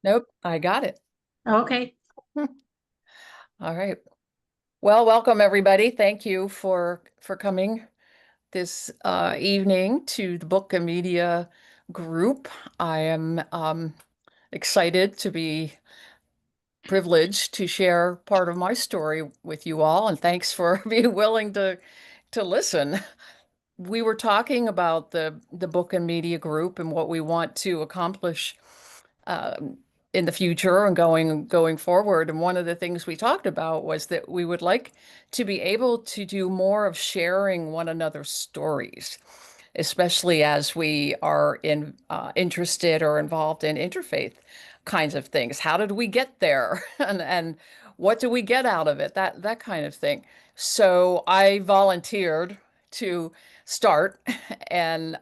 Nope, I got it. Okay. All right. Well, welcome everybody. Thank you for coming this evening to the Book and Media group. I am excited to be privileged to share part of my story with you all, and thanks for being willing to listen. We were talking about the Book and Media group and what we want to accomplish um, in the future and going forward. And one of the things we talked about was that we would like to be able to do more of sharing one another's stories, especially as we are interested or involved in interfaith kinds of things. How did we get there? And what do we get out of it? That kind of thing. So I volunteered to start and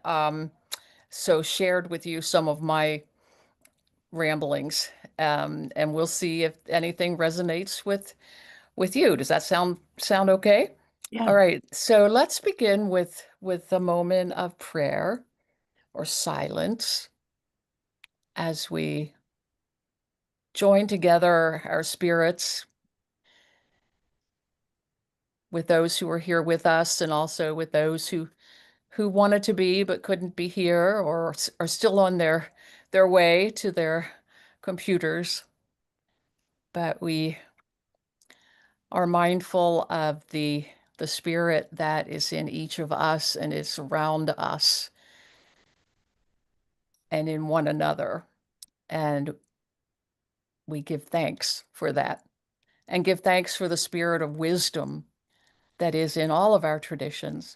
so shared with you some of my ramblings, and we'll see if anything resonates with you. Does that sound okay? All Yeah. right, so let's begin with a moment of prayer or silence as we join together our spirits with those who are here with us and also with those who wanted to be but couldn't be here or are still on their way to their computers. But we are mindful of the spirit that is in each of us and is around us and in one another. And we give thanks for that and give thanks for the spirit of wisdom that is in all of our traditions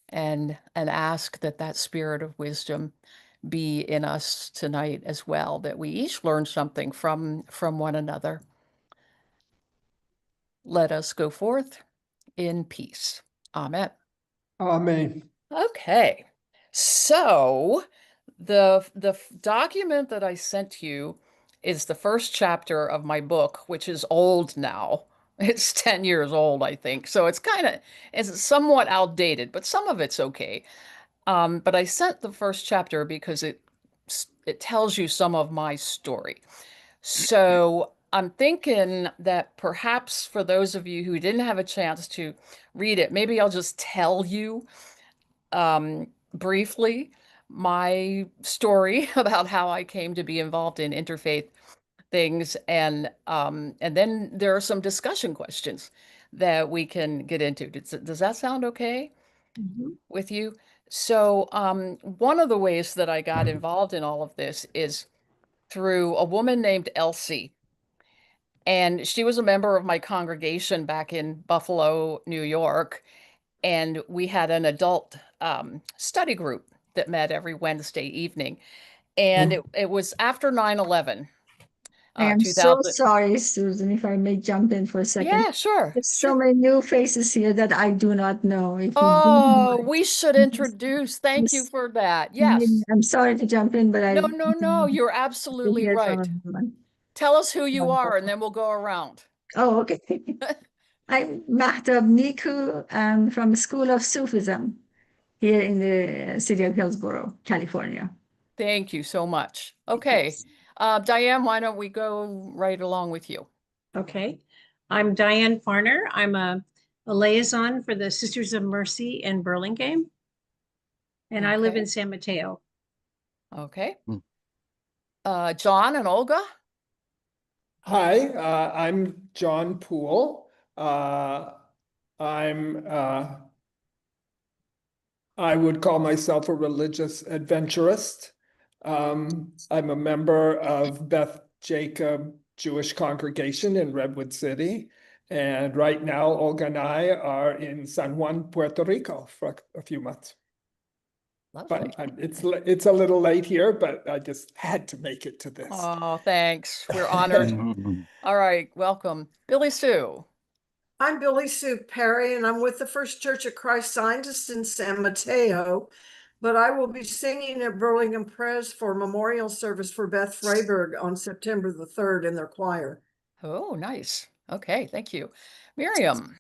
and ask that that spirit of wisdom be in us tonight as well, that we each learn something from one another. Let us go forth in peace. Amen. Amen. Okay. So the document that I sent you is the first chapter of my book, which is old now. It's 10 years old, I think. So it's somewhat outdated, but some of it's okay. But I sent the first chapter because it tells you some of my story. So I'm thinking that perhaps for those of you who didn't have a chance to read it, maybe I'll just tell you briefly my story about how I came to be involved in interfaith things, and then there are some discussion questions that we can get into. Does that sound okay Mhm. with you? So, one of the ways that I got involved in all of this is through a woman named Elsie. And she was a member of my congregation back in Buffalo, New York. And we had an adult study group that met every Wednesday evening. And it was after 9/11, I am so 2000. sorry, Susan, if I may jump in for a second. Yeah, sure, There's so sure. many new faces here that I do not know. If you don't Oh, mind. we should Yes, introduce. Thank you yes. for that. I mean, Yes. I'm sorry to jump in, but No, I no, no. You're to absolutely hear from right. everyone. Tell us who you are, and then we'll go around. Oh, okay. I'm Mahtab Niku. I'm from School of Sufism here in the city of Hillsborough, California. Thank you so much. Okay. Yes. Diane, why don't we go right along with you? Okay. I'm Diane Farner. I'm a liaison for the Sisters of Mercy in Burlingame, and I live Okay. in San Mateo. Okay. John and Olga? Hi, I'm John Poole. I'm I would call myself a religious adventurist. I'm a member of Beth Jacob Jewish Congregation in Redwood City. And right now, Olga and I are in San Juan, Puerto Rico for a few months. Lovely. But it's a little late here, but I just had to make it to this. Oh, thanks. We're honored. All right, welcome. Billy Sue. I'm Billy Sue Perry, and I'm with the First Church of Christ Scientists in San Mateo. But I will be singing at Burlingame Pres for memorial service for Beth Freyberg on September the 3rd in their choir. Oh, nice. Okay, thank you. Miriam.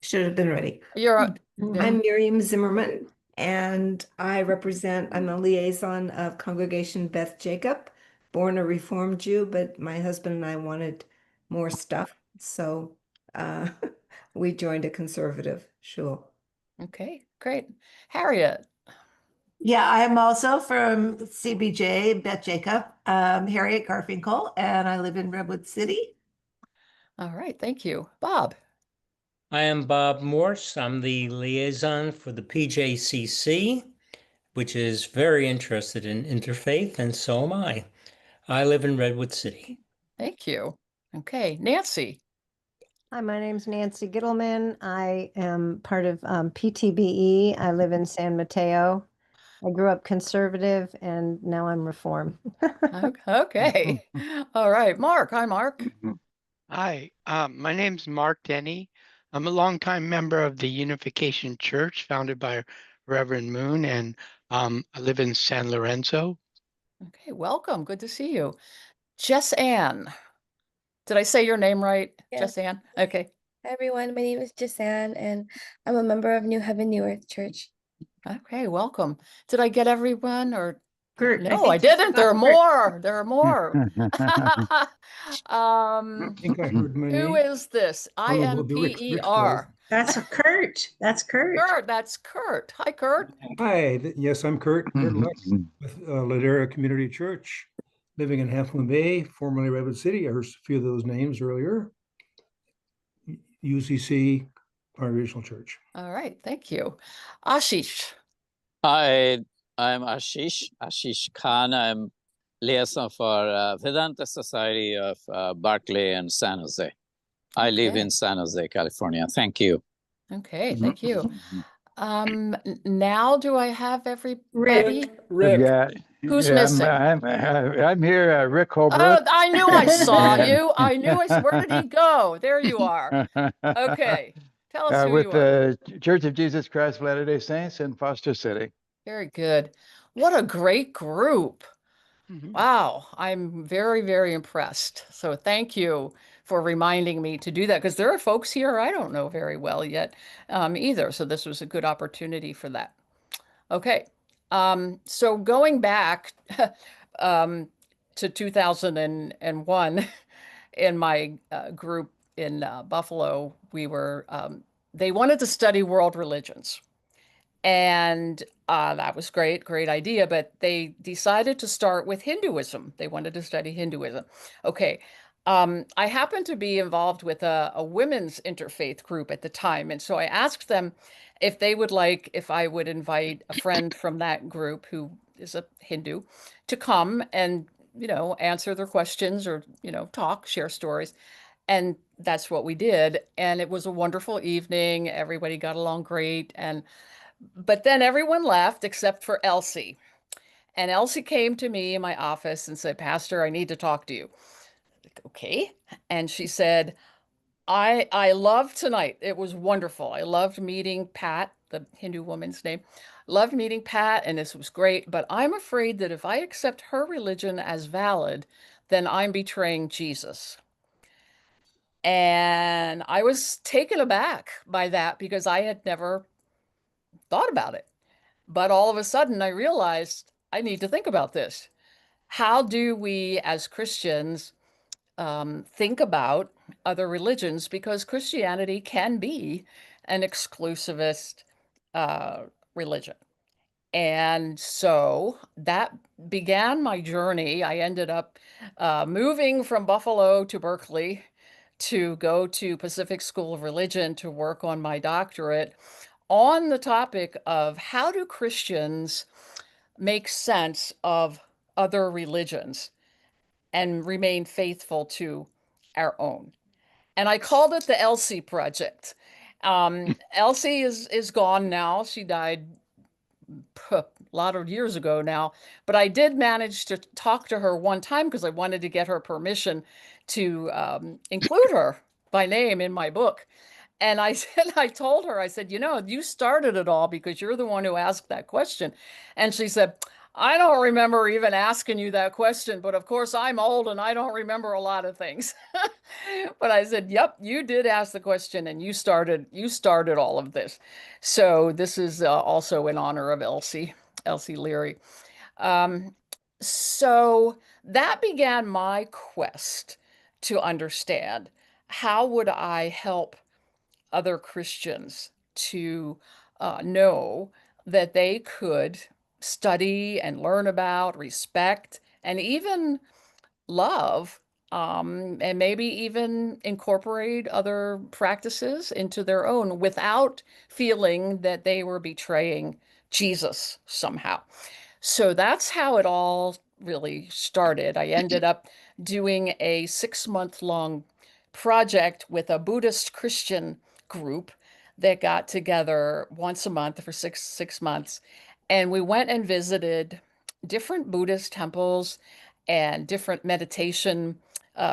Should have been ready. You're I'm Miriam Zimmerman, and I'm a liaison of Congregation Beth Jacob, born a Reformed Jew, but my husband and I wanted more stuff, so we joined a conservative shul. Okay, great. Harriet. Yeah, I'm also from CBJ, Beth Jacob, Harriet Garfinkel, and I live in Redwood City. All right, thank you. Bob. I am Bob Morse. I'm the liaison for the PJCC, which is very interested in interfaith, and so am I. I live in Redwood City. Thank you. Okay, Nancy. Hi, my name's Nancy Gittleman. I am part of PTBE. I live in San Mateo. I grew up conservative and now I'm Reform. Okay. All right, Mark. Hi, Mark. Hi, my name's Mark Denny. I'm a longtime member of the Unification Church founded by Reverend Moon, and I live in San Lorenzo. Okay, welcome. Good to see you. Jess Ann. Did I say your name right? Yes. Jess Ann? Okay. Hi everyone, my name is Jasan and I'm a member of New Heaven, New Earth Church. Okay, welcome. Did I get everyone or? Kurt, No, I think you didn't. There are forgot Kurt. more. There are more. I think I heard my Who name. is this? Although it'll be Rick's IMPER. That's a Kurt. That's Kurt. Kurt, that's Kurt. Hi, Kurt. Hi, yes, I'm Kurt Lutz with Ladera Community Church, living in Half Moon Bay, formerly Redwood City. I heard a few of those names earlier. UCC Congregational Church. All right, thank you. Ashish. Hi, I'm Ashish Khan. I'm liaison for Vedanta Society of Berkeley and San Jose. I live in San Jose, California. Thank you. Okay, thank you. Now do I have everybody? Rick. Yeah. Who's missing? I'm here, Rick Holbrook. Oh, I knew I saw you. I knew where did he go? There you are. Okay. Tell us who with you are. the Church of Jesus Christ of Latter-day Saints in Foster City. Very good. What a great group. Wow. I'm very, very impressed. So thank you for reminding me to do that, because there are folks here I don't know very well yet either. So this was a good opportunity for that. Okay. So going back to 2001 in my group in Buffalo, we were, they wanted to study world religions. And that was great idea, but they decided to start with Hinduism. They wanted to study Hinduism. Okay. I happened to be involved with a women's interfaith group at the time. And so I asked them if they would like, if I would invite a friend from that group who is a Hindu to come and, answer their questions or, talk, share stories. And that's what we did. And it was a wonderful evening. Everybody got along great. But then everyone left except for Elsie. And Elsie came to me in my office and said, "Pastor, I need to talk to you." Okay. And she said, I loved tonight. It was wonderful. I loved meeting Pat, the Hindu woman's name. Loved meeting Pat, and this was great. But I'm afraid that if I accept her religion as valid, then I'm betraying Jesus. And I was taken aback by that because I had never thought about it. But all of a sudden, I realized I need to think about this. How do we as Christians think about other religions, because Christianity can be an exclusivist religion. And so that began my journey. I ended up moving from Buffalo to Berkeley to go to Pacific School of Religion to work on my doctorate on the topic of how do Christians make sense of other religions and remain faithful to our own. And I called it the Elsie Project. Elsie is gone now. She died a lot of years ago now, but I did manage to talk to her one time because I wanted to get her permission to include her by name in my book. And I told her, I said, you started it all because you're the one who asked that question. And she said, I don't remember even asking you that question, but of course I'm old and I don't remember a lot of things. But I said, "Yep, you did ask the question and you started all of this." So this is also in honor of Elsie Leary. Um, so that began my quest to understand how would I help other Christians to know that they could study and learn about, respect, and even love, and maybe even incorporate other practices into their own without feeling that they were betraying Jesus somehow. So that's how it all really started. I ended up doing a 6-month long project with a Buddhist Christian group that got together once a month for six months. And we went and visited different Buddhist temples and different meditation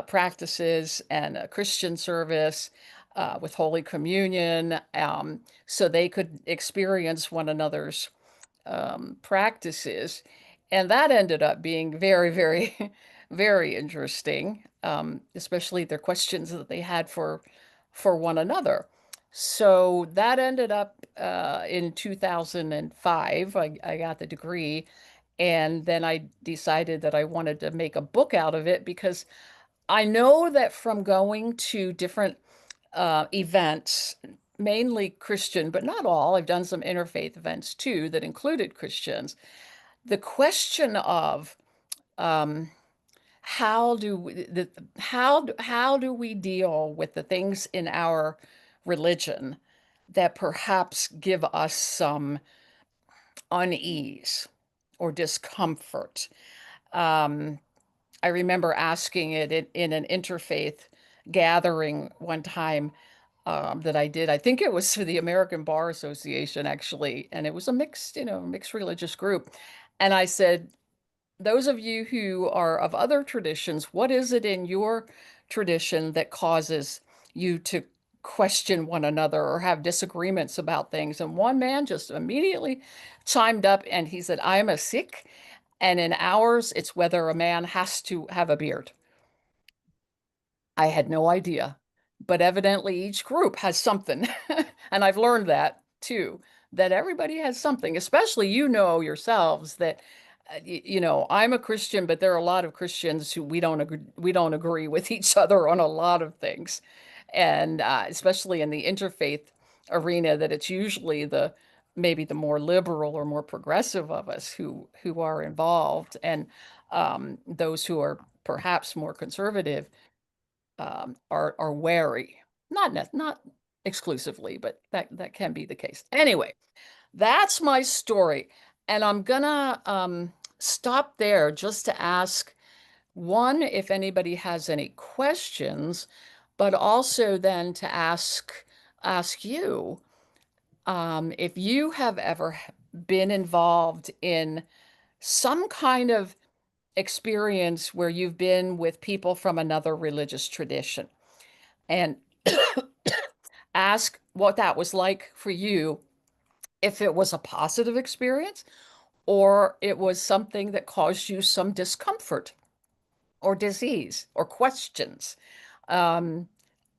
practices and a Christian service with Holy Communion, so they could experience one another's practices. And that ended up being very, very, very interesting, especially their questions that they had for one another. So that ended up in 2005. I got the degree, and then I decided that I wanted to make a book out of it because I know that from going to different events, mainly Christian, but not all. I've done some interfaith events too that included Christians. The question of how do how do we deal with the things in our religion that perhaps give us some unease or discomfort? I remember asking it in an interfaith gathering one time that I did. I think it was for the American Bar Association, actually, and it was a mixed religious group. And I said, those of you who are of other traditions, what is it in your tradition that causes you to question one another or have disagreements about things? And one man just immediately chimed up and he said, I am a Sikh, and in ours, it's whether a man has to have a beard. I had no idea, but evidently each group has something. And I've learned that too, that everybody has something, especially yourselves that I'm a Christian, but there are a lot of Christians who we don't agree with each other on a lot of things. And especially in the interfaith arena, that it's usually maybe the more liberal or more progressive of us who are involved, and those who are perhaps more conservative are wary. Not exclusively, but that can be the case. Anyway, that's my story. And I'm gonna stop there just to ask, one, if anybody has any questions, but also then to ask you if you have ever been involved in some kind of experience where you've been with people from another religious tradition, and ask what that was like for you, if it was a positive experience or it was something that caused you some discomfort or disease or questions. And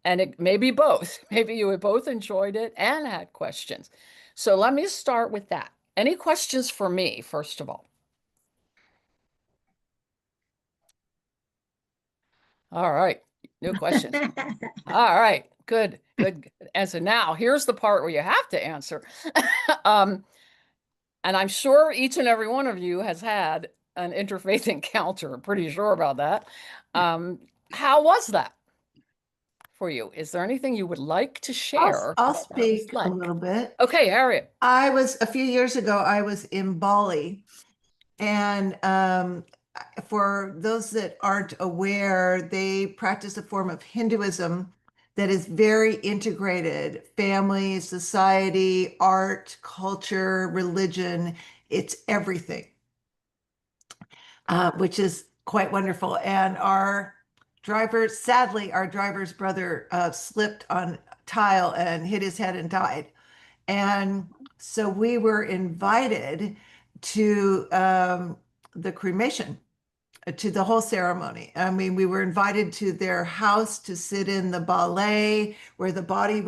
it may be both. Maybe you had both enjoyed it and had questions. So let me start with that. Any questions for me, first of all? All right, no questions. All right, good. And so now here's the part where you have to answer. And I'm sure each and every one of you has had an interfaith encounter. I'm pretty sure about that. How was that for you? Is there anything you would like to share? I'll about what it was speak a like? little bit. Okay, Harriet. A few years ago, I was in Bali, and for those that aren't aware, they practice a form of Hinduism that is very integrated: family, society, art, culture, religion. It's everything, which is quite wonderful. And sadly, our driver's brother slipped on tile and hit his head and died. And so we were invited to the cremation, to the whole ceremony. I mean, we were invited to their house to sit in the ballet where the body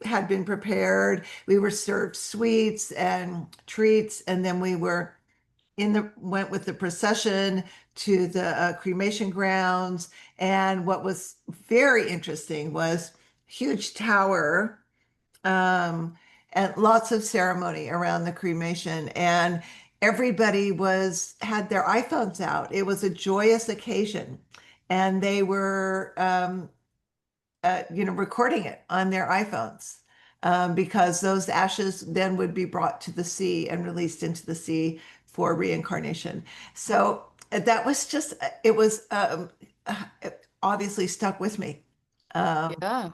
had been prepared. We were served sweets and treats, and then we were went with the procession to the cremation grounds. And what was very interesting was huge tower, and lots of ceremony around the cremation, and everybody had their iPhones out. It was a joyous occasion, and they were recording it on their iPhones, because those ashes then would be brought to the sea and released into the sea for reincarnation. So that was just, it was it obviously stuck with me. Yeah.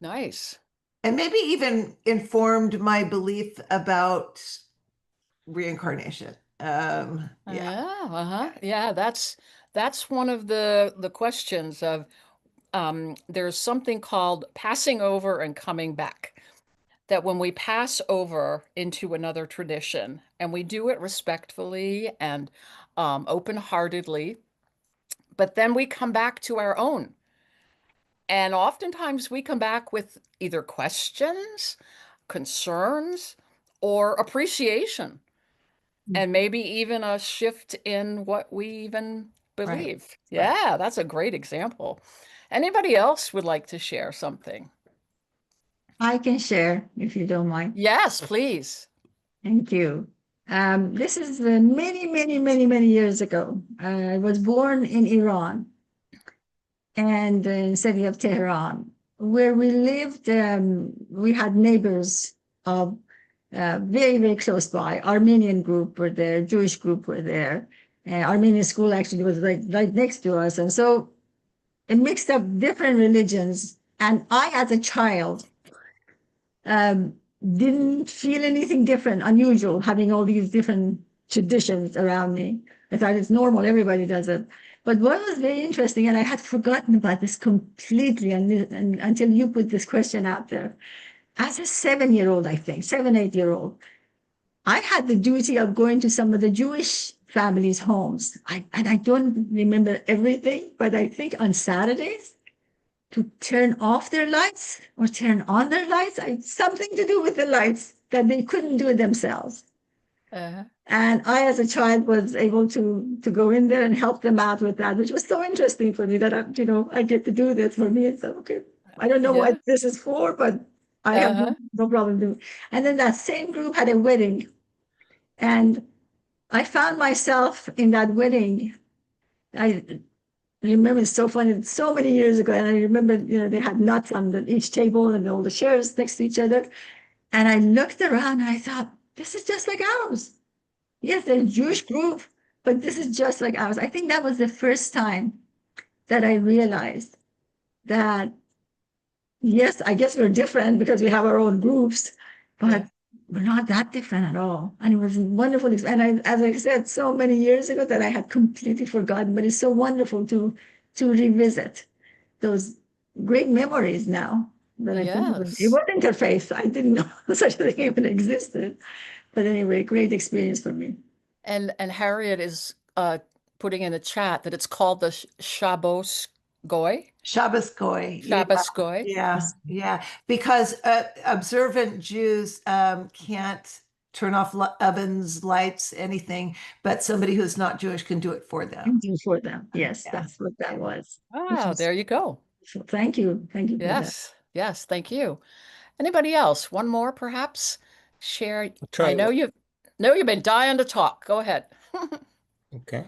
Nice. And maybe even informed my belief about reincarnation. Yeah, that's one of the questions of there's something called passing over and coming back. That when we pass over into another tradition, and we do it respectfully and open-heartedly, but then we come back to our own. And oftentimes we come back with either questions, concerns, or appreciation, and maybe even a shift in what we even believe. Yeah, that's a great example. Anybody else would like to share something? I can share if you don't mind. Yes, please. Thank you. This is many years ago. I was born in Iran, and in the city of Tehran, where we lived. We had neighbors of very close by. Armenian group were there, Jewish group were there. Armenian school actually was right next to us, and so it mixed up different religions. And I, as a child, didn't feel anything different, unusual, having all these different traditions around me. I thought it's normal, everybody does it. But what was very interesting, and I had forgotten about this completely and until you put this question out there. As a 7-year-old, I think, 8-year-old, I had the duty of going to some of the Jewish families' homes. And I don't remember everything, but I think on Saturdays, to turn off their lights or turn on their lights, something to do with the lights that they couldn't do it themselves. And I, as a child, was able to go in there and help them out with that, which was so interesting for me that I get to do this. For me, it's okay. I don't know what this is for, but I have no problem doing it. And then that same group had a wedding, and I found myself in that wedding. I remember, it's so funny, it's so many years ago, and I remember, they had nuts on each table and all the chairs next to each other. And I looked around and I thought, this is just like ours. Yes, they're a Jewish group, but this is just like ours. I think that was the first time that I realized that, yes, I guess we're different because we have our own groups, but we're not that different at all. And it was wonderful. And as I said, so many years ago that I had completely forgotten, but it's so wonderful to revisit those great memories now. That I think it was interfaith. I didn't know such a thing even existed. But anyway, great experience for me. And Harriet is putting in the chat that it's called the Shabbos Goy. Shabbos Goy. Shabbos Goy. Yeah. Because observant Jews can't turn off ovens, lights, anything, but somebody who's not Jewish can do it for them. For them. Yes, that's what that was. Oh, there you go. Thank you. Thank you. Yes, thank you. Anybody else? One more, perhaps? Share. I know you've been dying to talk. Go ahead. Okay.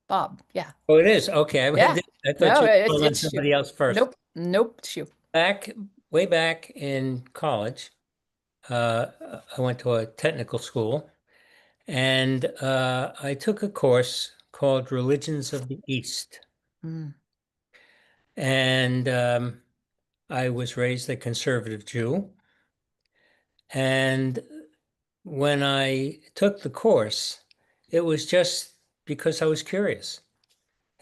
Bob, yeah. Oh, it is? Okay. I thought you called on somebody else first. Nope, it's you. Way back in college, I went to a technical school, and I took a course called Religions of the East. And I was raised a conservative Jew. And when I took the course, it was just because I was curious.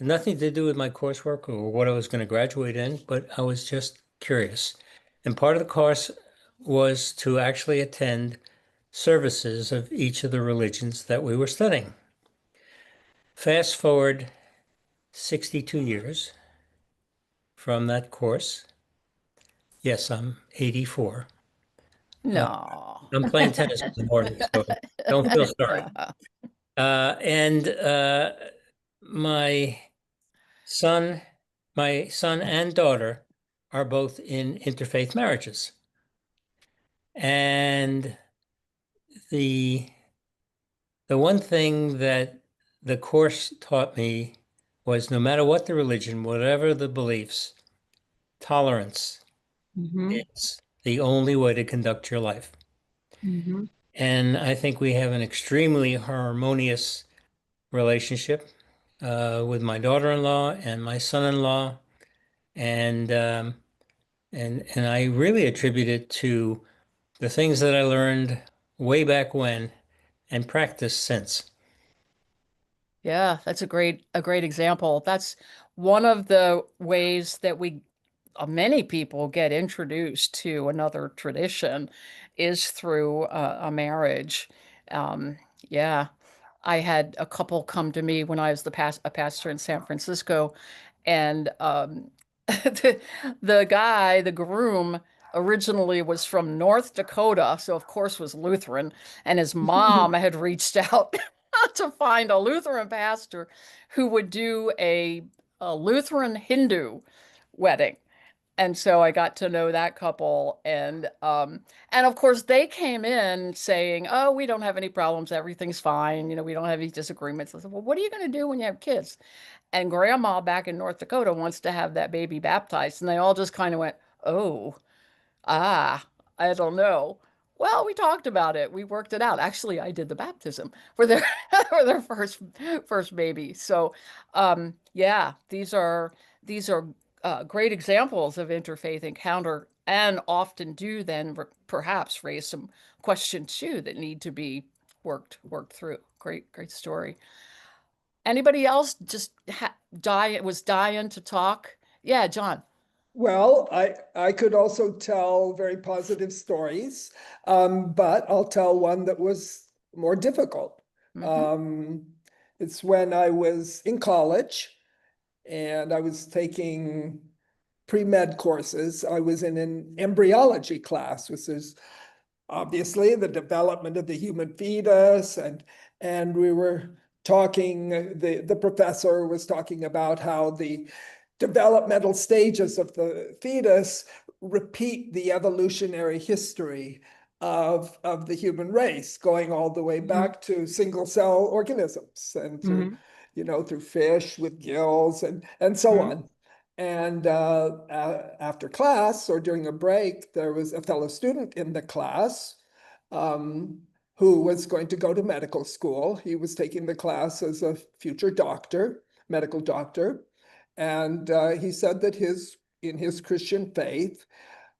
Nothing to do with my coursework or what I was going to graduate in, but I was just curious. And part of the course was to actually attend services of each of the religions that we were studying. Fast forward 62 years from that course. Yes, I'm 84. No. I'm playing tennis in the morning, so don't feel sorry. And my son and daughter are both in interfaith marriages. And the one thing that the course taught me was no matter what the religion, whatever the beliefs, tolerance is the only way to conduct your life. And I think we have an extremely harmonious relationship with my daughter-in-law and my son-in-law, and I really attribute it to the things that I learned way back when and practiced since. Yeah, that's a great example. That's one of the ways that many people get introduced to another tradition is through a marriage. Yeah, I had a couple come to me when I was a pastor in San Francisco, and the groom originally was from North Dakota, so of course was Lutheran, and his mom had reached out to find a Lutheran pastor who would do a Lutheran Hindu wedding. And so I got to know that couple, and of course they came in saying, "Oh, we don't have any problems, everything's fine, we don't have any disagreements." I said, "Well, what are you going to do when you have kids?" And grandma back in North Dakota wants to have that baby baptized, and they all just kind of went, "Oh, I don't know." Well, we talked about it. We worked it out. Actually, I did the baptism for their for their first baby. So, yeah, these are great examples of interfaith encounter, and often do then perhaps raise some questions too that need to be worked through. Great story. Anybody else just was dying to talk? Yeah, John. Well, I could also tell very positive stories, but I'll tell one that was more difficult. It's when I was in college and I was taking pre-med courses. I was in an embryology class, which is obviously the development of the human fetus, and we were talking, the professor was talking about how the developmental stages of the fetus repeat the evolutionary history of the human race, going all the way back to single cell organisms and through fish with gills and so on. And after class or during a break, there was a fellow student in the class who was going to go to medical school. He was taking the class as a future doctor, medical doctor. And he said that in his Christian faith,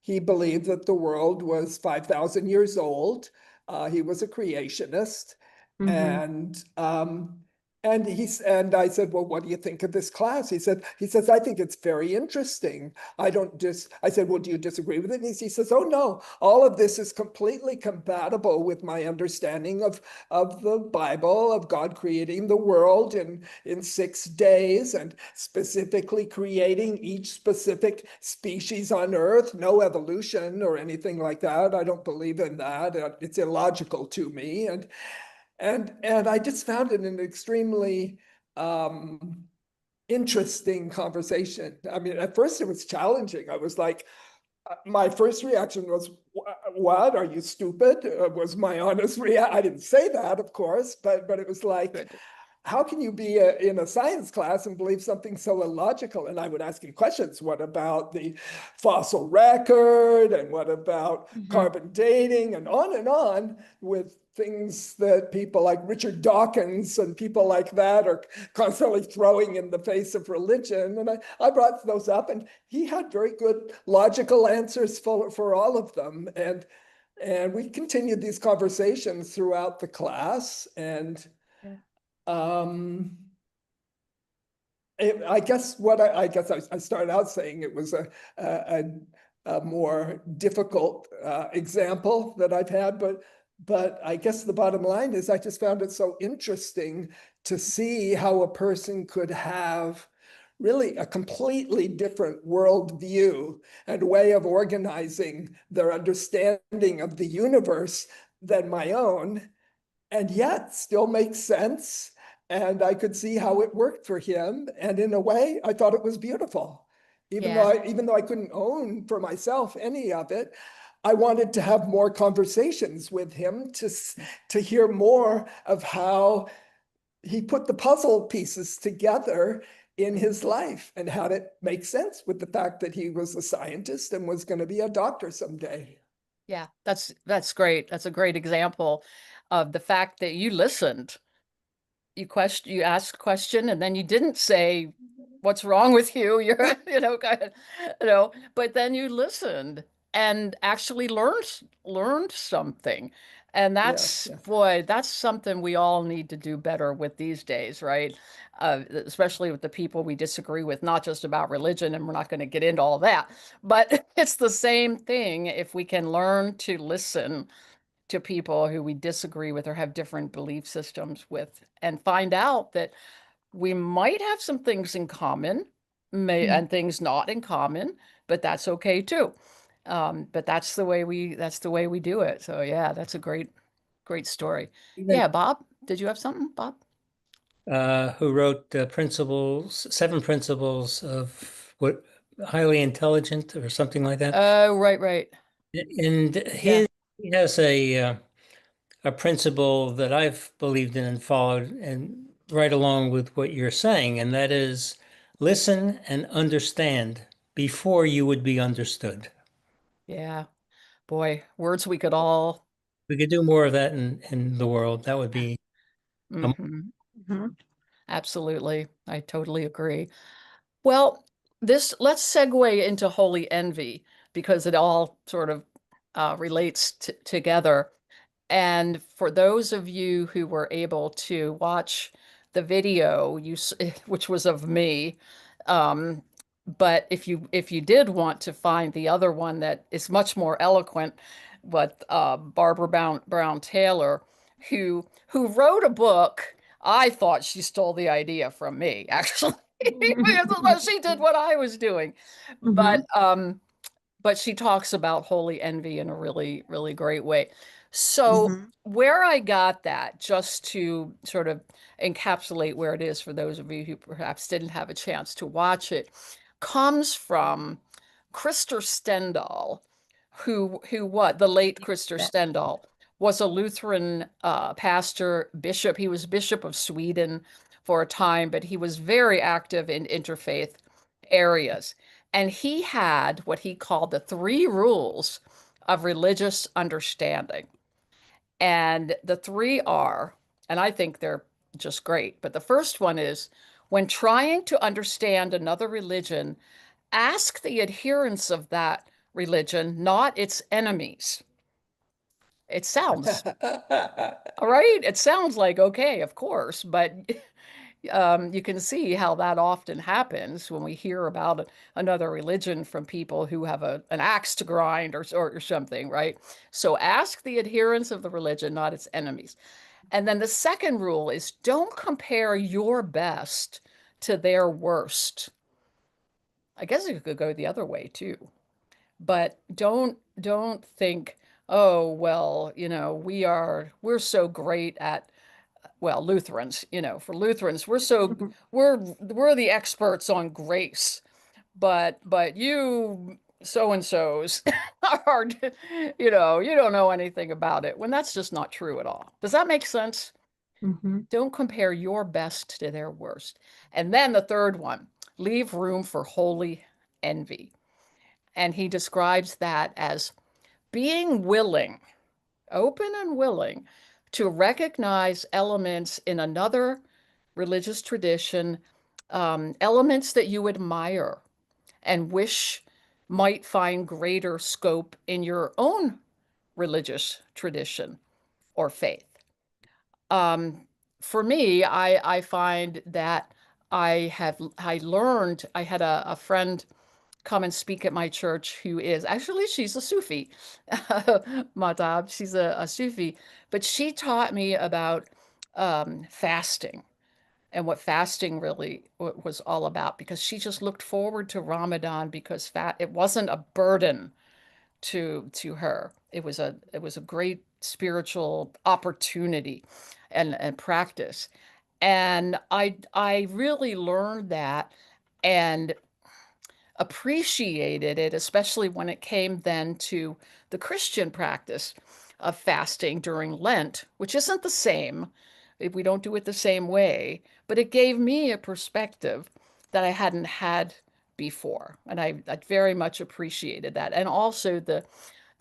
he believed that the world was 5,000 years old. He was a creationist. And I said, "Well, what do you think of this class?" He says, "I think it's very interesting. I said, "Well, do you disagree with it?" And he says, "Oh, no, all of this is completely compatible with my understanding of the Bible, of God creating the world in 6 days and specifically creating each specific species on Earth, no evolution or anything like that. I don't believe in that. It's illogical to me." And I just found it an extremely interesting conversation. I mean, at first it was challenging. I was like, my first reaction was, "What? Are you stupid?" Was my honest reaction. I didn't say that, of course, but it was like, how can you be in a science class and believe something so illogical? And I would ask him questions. What about the fossil record? And what about carbon dating? And on with things that people like Richard Dawkins and people like that are constantly throwing in the face of religion. And I brought those up, and he had very good logical answers for all of them. And we continued these conversations throughout the class. And I guess I started out saying it was a more difficult example that I've had, but I guess the bottom line is I just found it so interesting to see how a person could have really a completely different worldview and way of organizing their understanding of the universe than my own, and yet still makes sense. And I could see how it worked for him. And in a way, I thought it was beautiful. Even though I couldn't own for myself any of it, I wanted to have more conversations with him to hear more of how he put the puzzle pieces together in his life and how it makes sense with the fact that he was a scientist and was going to be a doctor someday. Yeah, that's great. That's a great example of the fact that you listened. You asked a question, and then you didn't say, "What's wrong with you?" You're, but then you listened and actually learned something. And that's, boy, that's something we all need to do better with these days, right? Especially with the people we disagree with, not just about religion, and we're not going to get into all that, but it's the same thing. If we can learn to listen to people who we disagree with or have different belief systems with, and find out that we might have some things in common, and things not in common, but that's okay too. But that's the way we do it. So yeah, that's a great story. Yeah, Bob, did you have something, Bob? Who wrote Seven Principles of what Highly Intelligent or something like that? Oh, right. And he has a principle that I've believed in and followed, and right along with what you're saying, and that is listen and understand before you would be understood. Yeah, boy, words we could do more of that in the world. That would be absolutely. I totally agree. Well, let's segue into holy envy, because it all sort of relates together. And for those of you who were able to watch the video, which was of me, but if you did want to find the other one that is much more eloquent, but Barbara Brown Taylor, who wrote a book, I thought she stole the idea from me, actually. Because she did what I was doing, but she talks about holy envy in a really, really great way. So where I got that, just to sort of encapsulate where it is for those of you who perhaps didn't have a chance to watch it, comes from Krister Stendahl, the late Krister Stendahl was a Lutheran pastor, bishop. He was Bishop of Sweden for a time, but he was very active in interfaith areas. And he had what he called the 3 rules of religious understanding. And the 3 are, and I think they're just great, but the first one is, when trying to understand another religion, ask the adherents of that religion, not its enemies. It sounds, all right, it sounds like, okay, of course, but you can see how that often happens when we hear about another religion from people who have an axe to grind or something, right? So ask the adherents of the religion, not its enemies. And then the second rule is, don't compare your best to their worst. I guess it could go the other way too. But don't think, oh, well, we're so great at, well, Lutherans, for Lutherans, we're the experts on grace, but you so-and-sos are, you don't know anything about it, when that's just not true at all. Does that make sense? Don't compare your best to their worst. And then the third one, leave room for holy envy. And he describes that as being willing, open and willing, to recognize elements in another religious tradition, elements that you admire and wish might find greater scope in your own religious tradition or faith. For me, I find that I had a friend come and speak at my church who is actually, she's a Sufi, Madab, she's a Sufi, but she taught me about fasting and what fasting really was all about, because she just looked forward to Ramadan because it wasn't a burden to her. It was a great spiritual opportunity and practice. And I really learned that and appreciated it, especially when it came then to the Christian practice of fasting during Lent, which isn't the same. We don't do it the same way, but it gave me a perspective that I hadn't had before. And I very much appreciated that. And also the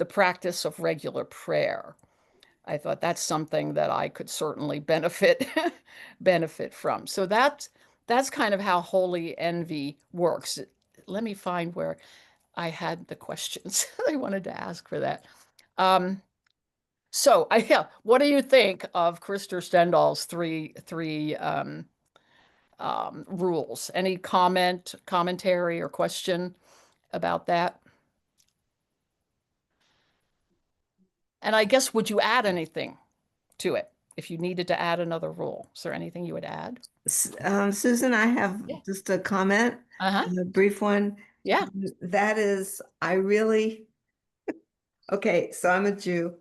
practice of regular prayer. I thought that's something that I could certainly benefit from. So that's kind of how Holy Envy works. Let me find where I had the questions I wanted to ask for that. Yeah, what do you think of Krister Stendal's three rules? Any commentary, or question about that? And I guess, would you add anything to it if you needed to add another rule? Is there anything you would add? Susan, I have just a comment, a brief one. Yeah. That is, I really, okay, so I'm a Jew,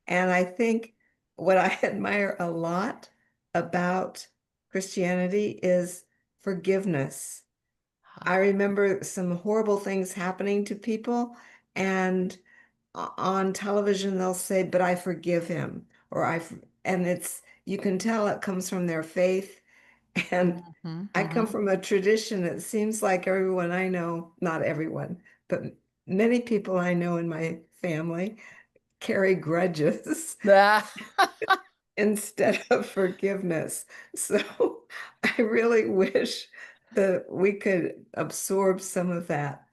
and I think what I admire a lot about Christianity is forgiveness. I remember some horrible things happening to people, and on television they'll say, but I forgive him, or and it's, you can tell it comes from their faith. And I come from a tradition that seems like everyone I know, not everyone, but many people I know in my family carry grudges instead of forgiveness. So I really wish that we could absorb some of that.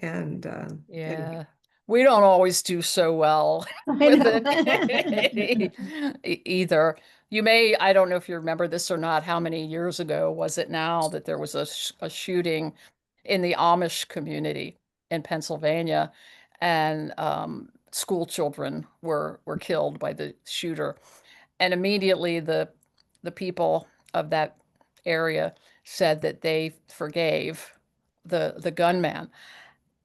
And yeah, we don't always do so well with it either. You may, I don't know if you remember this or not, how many years ago was it now that there was a shooting in the Amish community in Pennsylvania, and school children were killed by the shooter. And immediately the people of that area said that they forgave the gunman.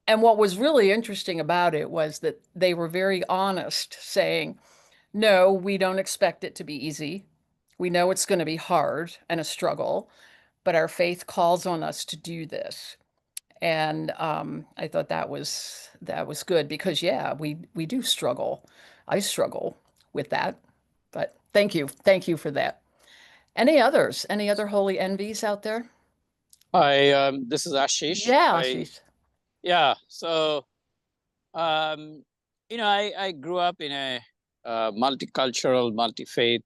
And what was really interesting about it was that they were very honest, saying, no, we don't expect it to be easy. We know it's going to be hard and a struggle, but our faith calls on us to do this. And I thought that was good, because yeah, we do struggle. I struggle with that. But thank you for that. Any others? Any other holy envies out there? Hi, this is Ashish. Yeah, Ashish. Yeah, so, I grew up in a multicultural, multi-faith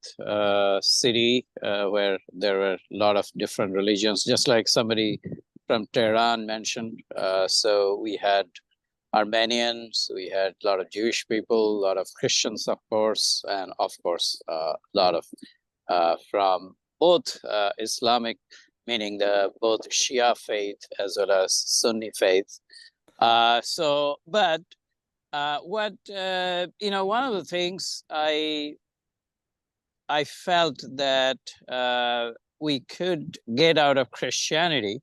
city where there were a lot of different religions, just like somebody from Tehran mentioned. So we had Armenians, we had a lot of Jewish people, a lot of Christians, of course, and of course, a lot of from both Islamic, meaning both Shia faith as well as Sunni faith. But one of the things I felt that we could get out of Christianity,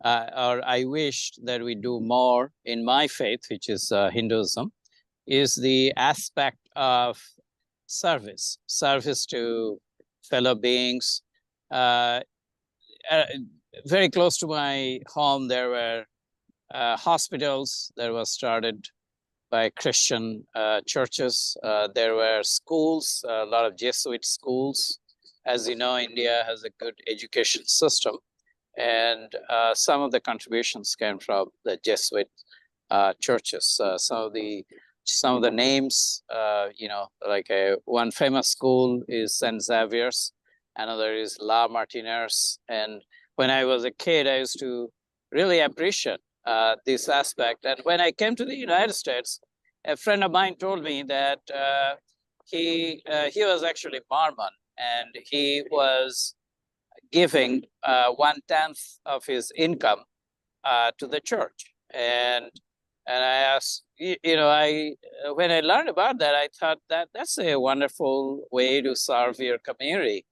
or I wished that we do more in my faith, which is Hinduism, is the aspect of service to fellow beings. Very close to my home, there were hospitals that were started by Christian churches. There were schools, a lot of Jesuit schools. As you know, India has a good education system, and some of the contributions came from the Jesuit churches. Some of the names, like one famous school is St. Xavier's, another is La Martiniere. And when I was a kid, I used to really appreciate this aspect. And when I came to the United States, a friend of mine told me that he was actually Mormon, and he was giving 1/10 of his income to the church. and I asked, when I learned about that, I thought that that's a wonderful way to serve your community.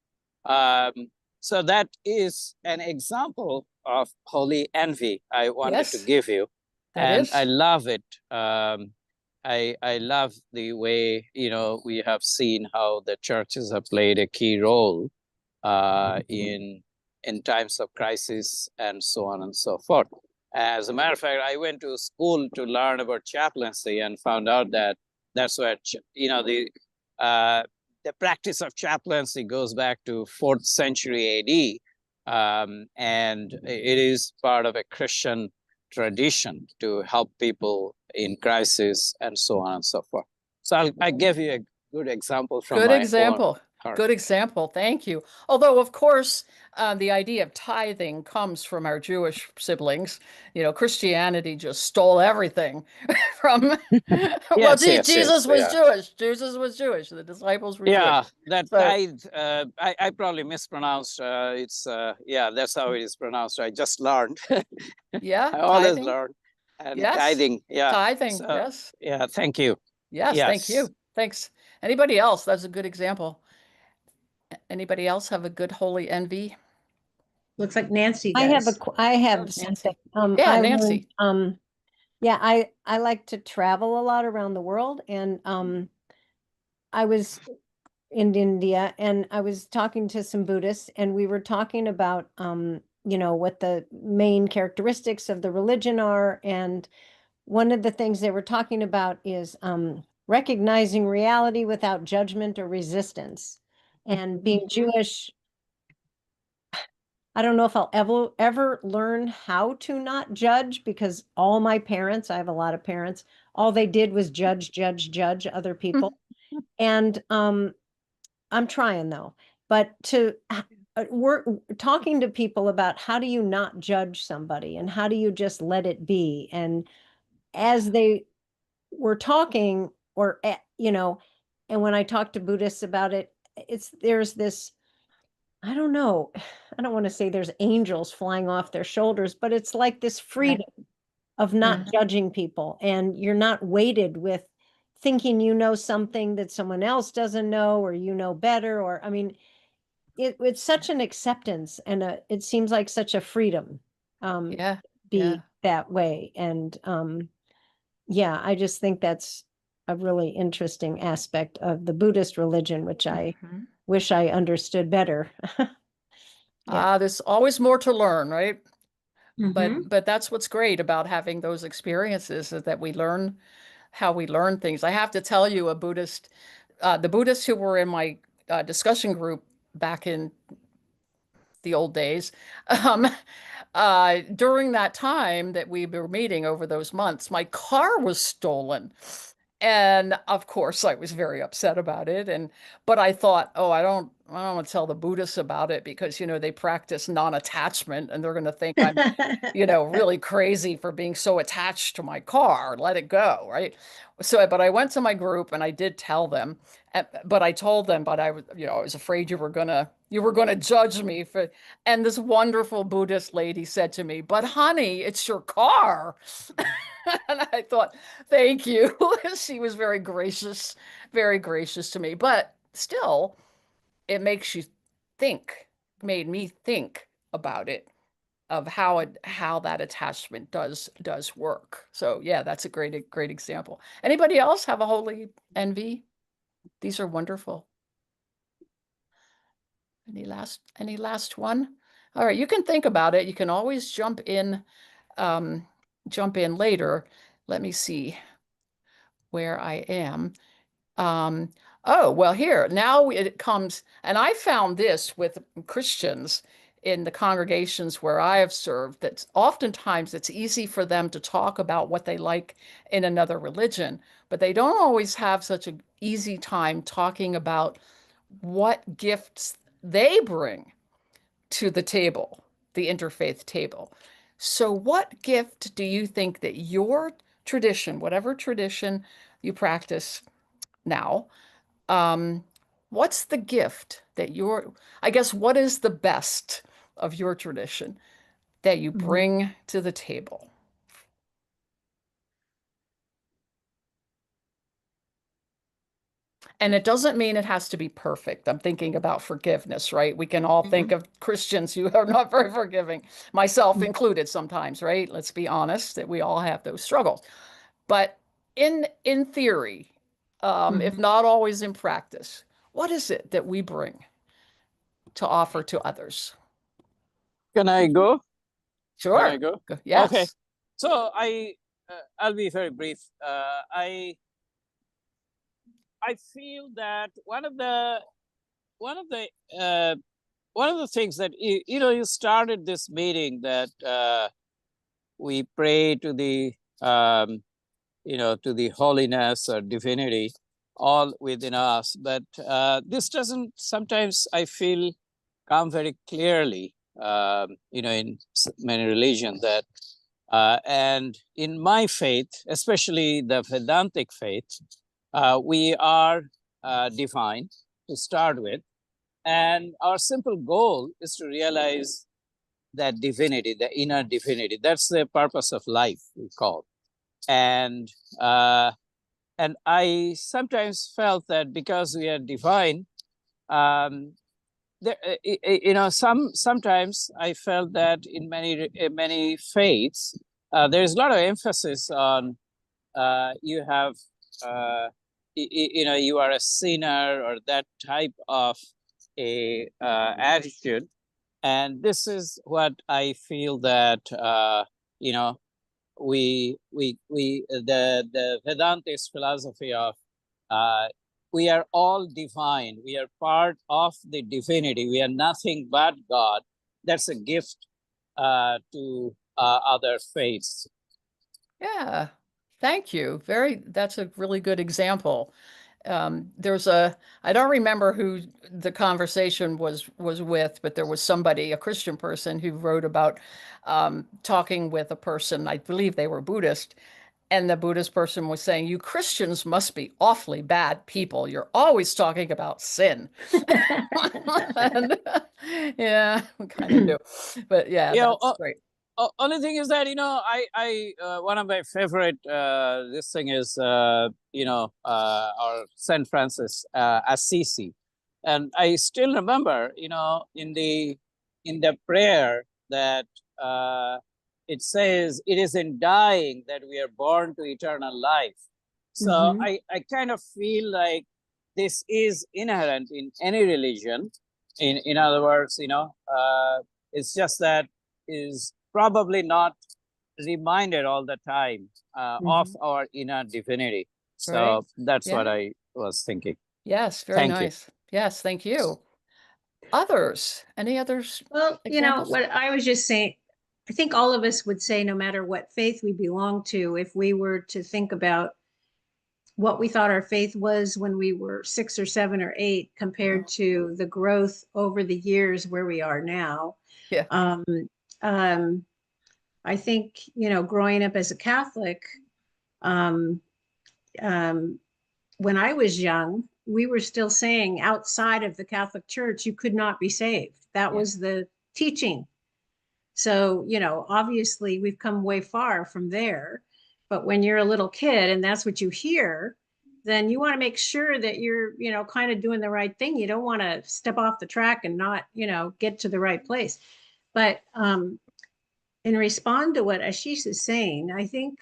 So that is an example of holy envy I wanted to Yes, give you. that And is. I love it. I love the way, we have seen how the churches have played a key role in times of crisis and so on and so forth. As a matter of fact, I went to school to learn about chaplaincy and found out that that's where, the practice of chaplaincy goes back to 4th century AD. And it is part of a Christian tradition to help people in crisis and so on and so forth. So I gave you a good example from Good my own example. heart. Good example. Thank you. Although, of course, the idea of tithing comes from our Jewish siblings. Christianity just stole everything from. Well, Yes, yes, Jesus yes, was yeah. Jewish. Jesus was Jewish. The disciples were Yeah, Jewish. that So- tithe, I probably mispronounced. Yeah, that's how it is pronounced. I just learned. Yeah, I always tithing. learn. And Yes, tithing, yeah. tithing. So, Yes. yeah, thank you. Yes, thank you. Yes. Thanks. Anybody else? That's a good example. Anybody else have a good holy envy? Looks like Nancy I have does. I have Nancy. something. Yeah, I Nancy. learned, yeah, I like to travel a lot around the world, and I was in India and I was talking to some Buddhists, and we were talking about what the main characteristics of the religion are, and one of the things they were talking about is recognizing reality without judgment or resistance. And being Jewish, I don't know if I'll ever learn how to not judge, because all my parents, I have a lot of parents, all they did was judge other people. And I'm trying though. But we're talking to people about how do you not judge somebody and how do you just let it be. And as they were talking, and when I talk to Buddhists about it, there's this, I don't know, I don't want to say there's angels flying off their shoulders, but it's like this freedom of not judging people, and you're not weighted with thinking you know something that someone else doesn't know, or you know better, or I mean, it's such an acceptance, and it seems like such a freedom Yeah. be that way. And yeah, I just think that's a really interesting aspect of the Buddhist religion, which I wish I understood better. There's always more to learn, right? Mhm. But that's what's great about having those experiences, is that we learn how we learn things. I have to tell you, the Buddhists who were in my discussion group back in the old days, during that time that we were meeting over those months, my car was stolen. And of course, I was very upset about it. But I thought, oh, I don't want to tell the Buddhists about it, because, they practice non-attachment and they're going to think I'm, really crazy for being so attached to my car. Let it go, right? So, but I went to my group and I did tell them, but I told them, but I was, I was afraid you were gonna judge me for. And this wonderful Buddhist lady said to me, "But honey, it's your car." And I thought, thank you. She was very gracious to me. But still, it makes you made me think about it, of how that attachment does work. So yeah, that's a great example. Anybody else have a holy envy? These are wonderful. Any last one? All right, you can think about it. You can always jump in later. Let me see where I am. Oh, well, here, now it comes, and I found this with Christians in the congregations where I have served, that oftentimes it's easy for them to talk about what they like in another religion, but they don't always have such an easy time talking about what gifts they bring to the table, the interfaith table. So what gift do you think that your tradition, whatever tradition you practice now, what's the gift that I guess, what is the best of your tradition that you bring to the table? And it doesn't mean it has to be perfect. I'm thinking about forgiveness, right? We can all think of Christians who are not very forgiving, myself included sometimes, right? Let's be honest that we all have those struggles. But in theory, if not always in practice, what is it that we bring to offer to others? Can I go? Sure. Can I go? Yes. Okay. So I'll be very brief. I feel that one of the things that you started this meeting that we pray to the to the holiness or divinity all within us, but this doesn't sometimes, I feel, come very clearly in many religions that and in my faith, especially the Vedantic faith, we are divine to start with, and our simple goal is to realize that divinity, the inner divinity. That's the purpose of life, we call. And I sometimes felt that because we are divine, sometimes I felt that in many faiths, there's a lot of emphasis on you have you are a sinner or that type of a attitude, and this is what I feel that the Vedantist philosophy of we are all divine. We are part of the divinity. We are nothing but God. That's a gift to other faiths. Yeah, thank you. That's a really good example. I don't remember who the conversation was with, but there was somebody, a Christian person, who wrote about talking with a person, I believe they were Buddhist, and the Buddhist person was saying, "You Christians must be awfully bad people. You're always talking about sin." And, yeah, we kind of do. But yeah, that's great. Only thing is that I one of my favorite this thing is our Saint Francis Assisi, and I still remember in the prayer that it says it is in dying that we are born to eternal life. So I kind of feel like this is inherent in any religion. In other words, it's just that is probably not reminded all the time of our inner divinity. So that's what I was thinking. Yes, very nice. Yes, thank you. Others, any others? Well, what I was just saying, I think all of us would say, no matter what faith we belong to, if we were to think about what we thought our faith was when we were 6 or 7 or 8 compared to the growth over the years where we are now. Yeah. I think, growing up as a Catholic, when I was young, we were still saying outside of the Catholic Church, you could not be saved. That was the teaching. So, obviously we've come way far from there, but when you're a little kid and that's what you hear, then you want to make sure that you're, kind of doing the right thing. You don't want to step off the track and not, get to the right place. But in response to what Ashish is saying, I think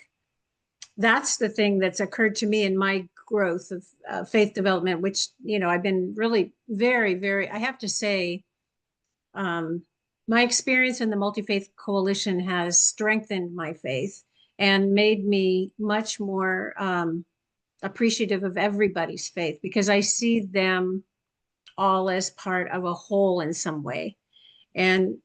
that's the thing that's occurred to me in my growth of faith development, which, I've been really very, very, I have to say, my experience in the Multi-Faith Coalition has strengthened my faith and made me much more appreciative of everybody's faith, because I see them all as part of a whole in some way. When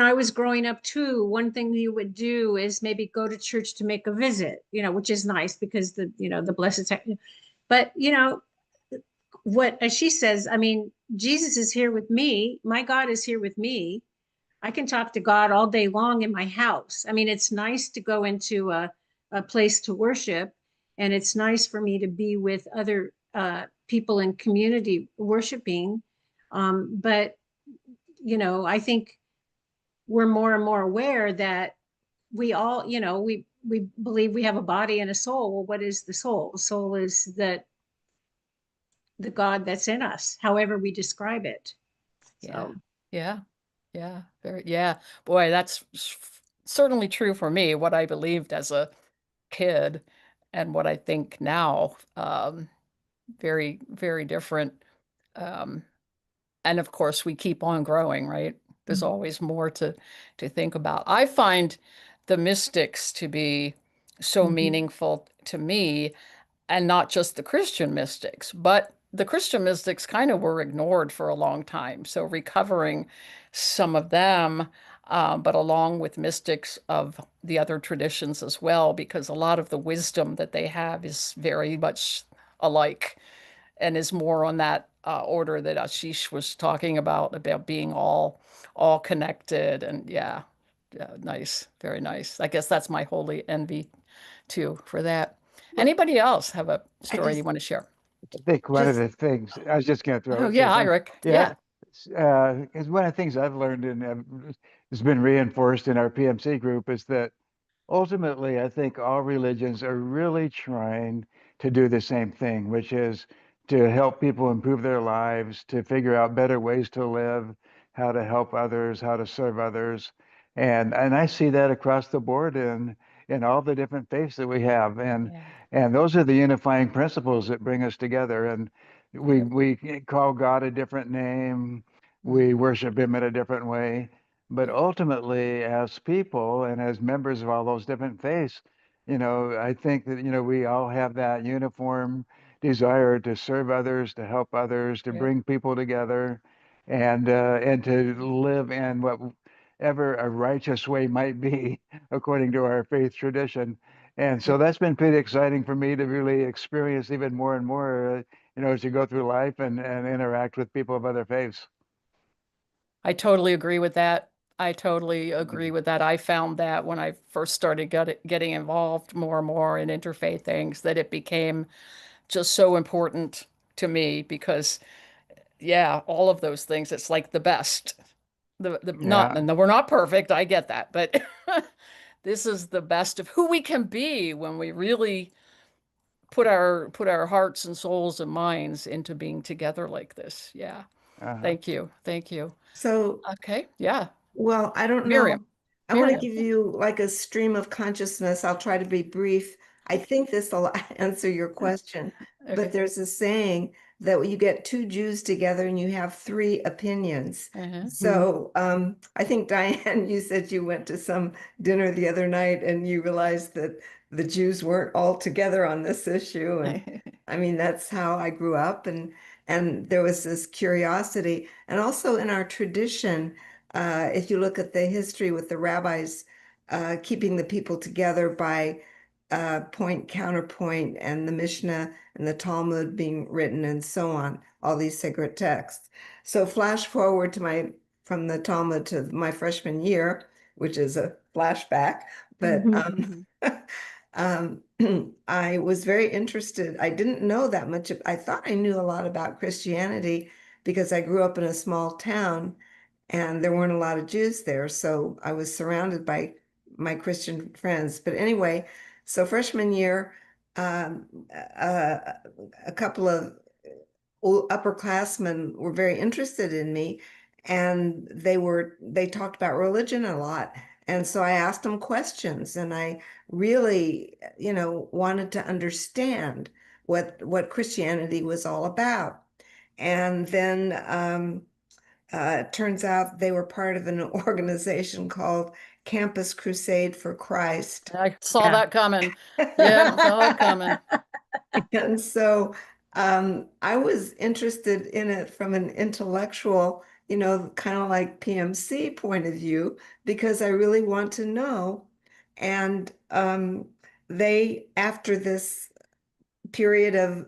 I was growing up too, one thing you would do is maybe go to church to make a visit, which is nice because the blessed, but what, as she says, I mean, Jesus is here with me. My God is here with me. I can talk to God all day long in my house. I mean, it's nice to go into a place to worship, and it's nice for me to be with other people in community worshiping. But, I think we're more and more aware that we all, you know, we believe we have a body and a soul. Well, what is the soul? The soul is the God that's in us, however we describe it. Yeah. So Yeah. Yeah. Boy, that's certainly true for me, what I believed as a kid and what I think now. Very, very different. Um, and of course, we keep on growing, right? There's always more to think about. I find the mystics to be so meaningful to me, and not just the Christian mystics, but the Christian mystics kind of were ignored for a long time. So recovering some of them, but along with mystics of the other traditions as well, because a lot of the wisdom that they have is very much alike and is more on that order that Ashish was talking about being all connected. And yeah, nice, very nice. I guess that's my holy envy too for that. Anybody else have a story you want to share? I think one of the things I was just going to throw. Oh yeah, hi Rick. Yeah. Because one of the things I've learned and has been reinforced in our PMC group is that ultimately, I think all religions are really trying to do the same thing, which is to help people improve their lives, to figure out better ways to live, how to help others, how to serve others. And I see that across the board in all the different faiths that we have. And those are the unifying principles that bring us together. And we call God a different name, we worship him in a different way. But ultimately, as people and as members of all those different faiths, I think that, we all have that uniform desire to serve others, to help others, to bring people together, and to live in whatever a righteous way might be, according to our faith tradition. And so that's been pretty exciting for me to really experience even more and more, as you go through life and interact with people of other faiths. I totally agree with that. I totally agree with that. I found that when I first started getting involved more and more in interfaith things, that it became just so important to me because, yeah, all of those things, it's like the best. Not, and we're not perfect, I get that, but this is the best of who we can be when we really put our hearts and souls and minds into being together like this. Yeah. Thank you. So, Okay. Yeah. well, I don't know. Miriam. I want to give you like a stream of consciousness. I'll try to be brief. I think this will answer your question, Okay. but there's a saying that you get two Jews together and you have three opinions. So I think, Diane, you said you went to some dinner the other night and you realized that the Jews weren't all together on this issue. And I mean, that's how I grew up. And there was this curiosity. And also in our tradition, if you look at the history with the rabbis keeping the people together by point, counterpoint, and the Mishnah and the Talmud being written and so on, all these sacred texts. So flash forward to from the Talmud to my freshman year, which is a flashback, but I was very interested. I didn't know that much. I thought I knew a lot about Christianity because I grew up in a small town and there weren't a lot of Jews there. So I was surrounded by my Christian friends. But anyway, so freshman year, a couple of upperclassmen were very interested in me and they talked about religion a lot. And so I asked them questions and I really, wanted to understand what Christianity was all about. And then it turns out they were part of an organization called Campus Crusade for Christ. I saw that coming. Yeah, saw that coming. And so I was interested in it from an intellectual, kind of like PMC point of view, because I really want to know. And they, after this period of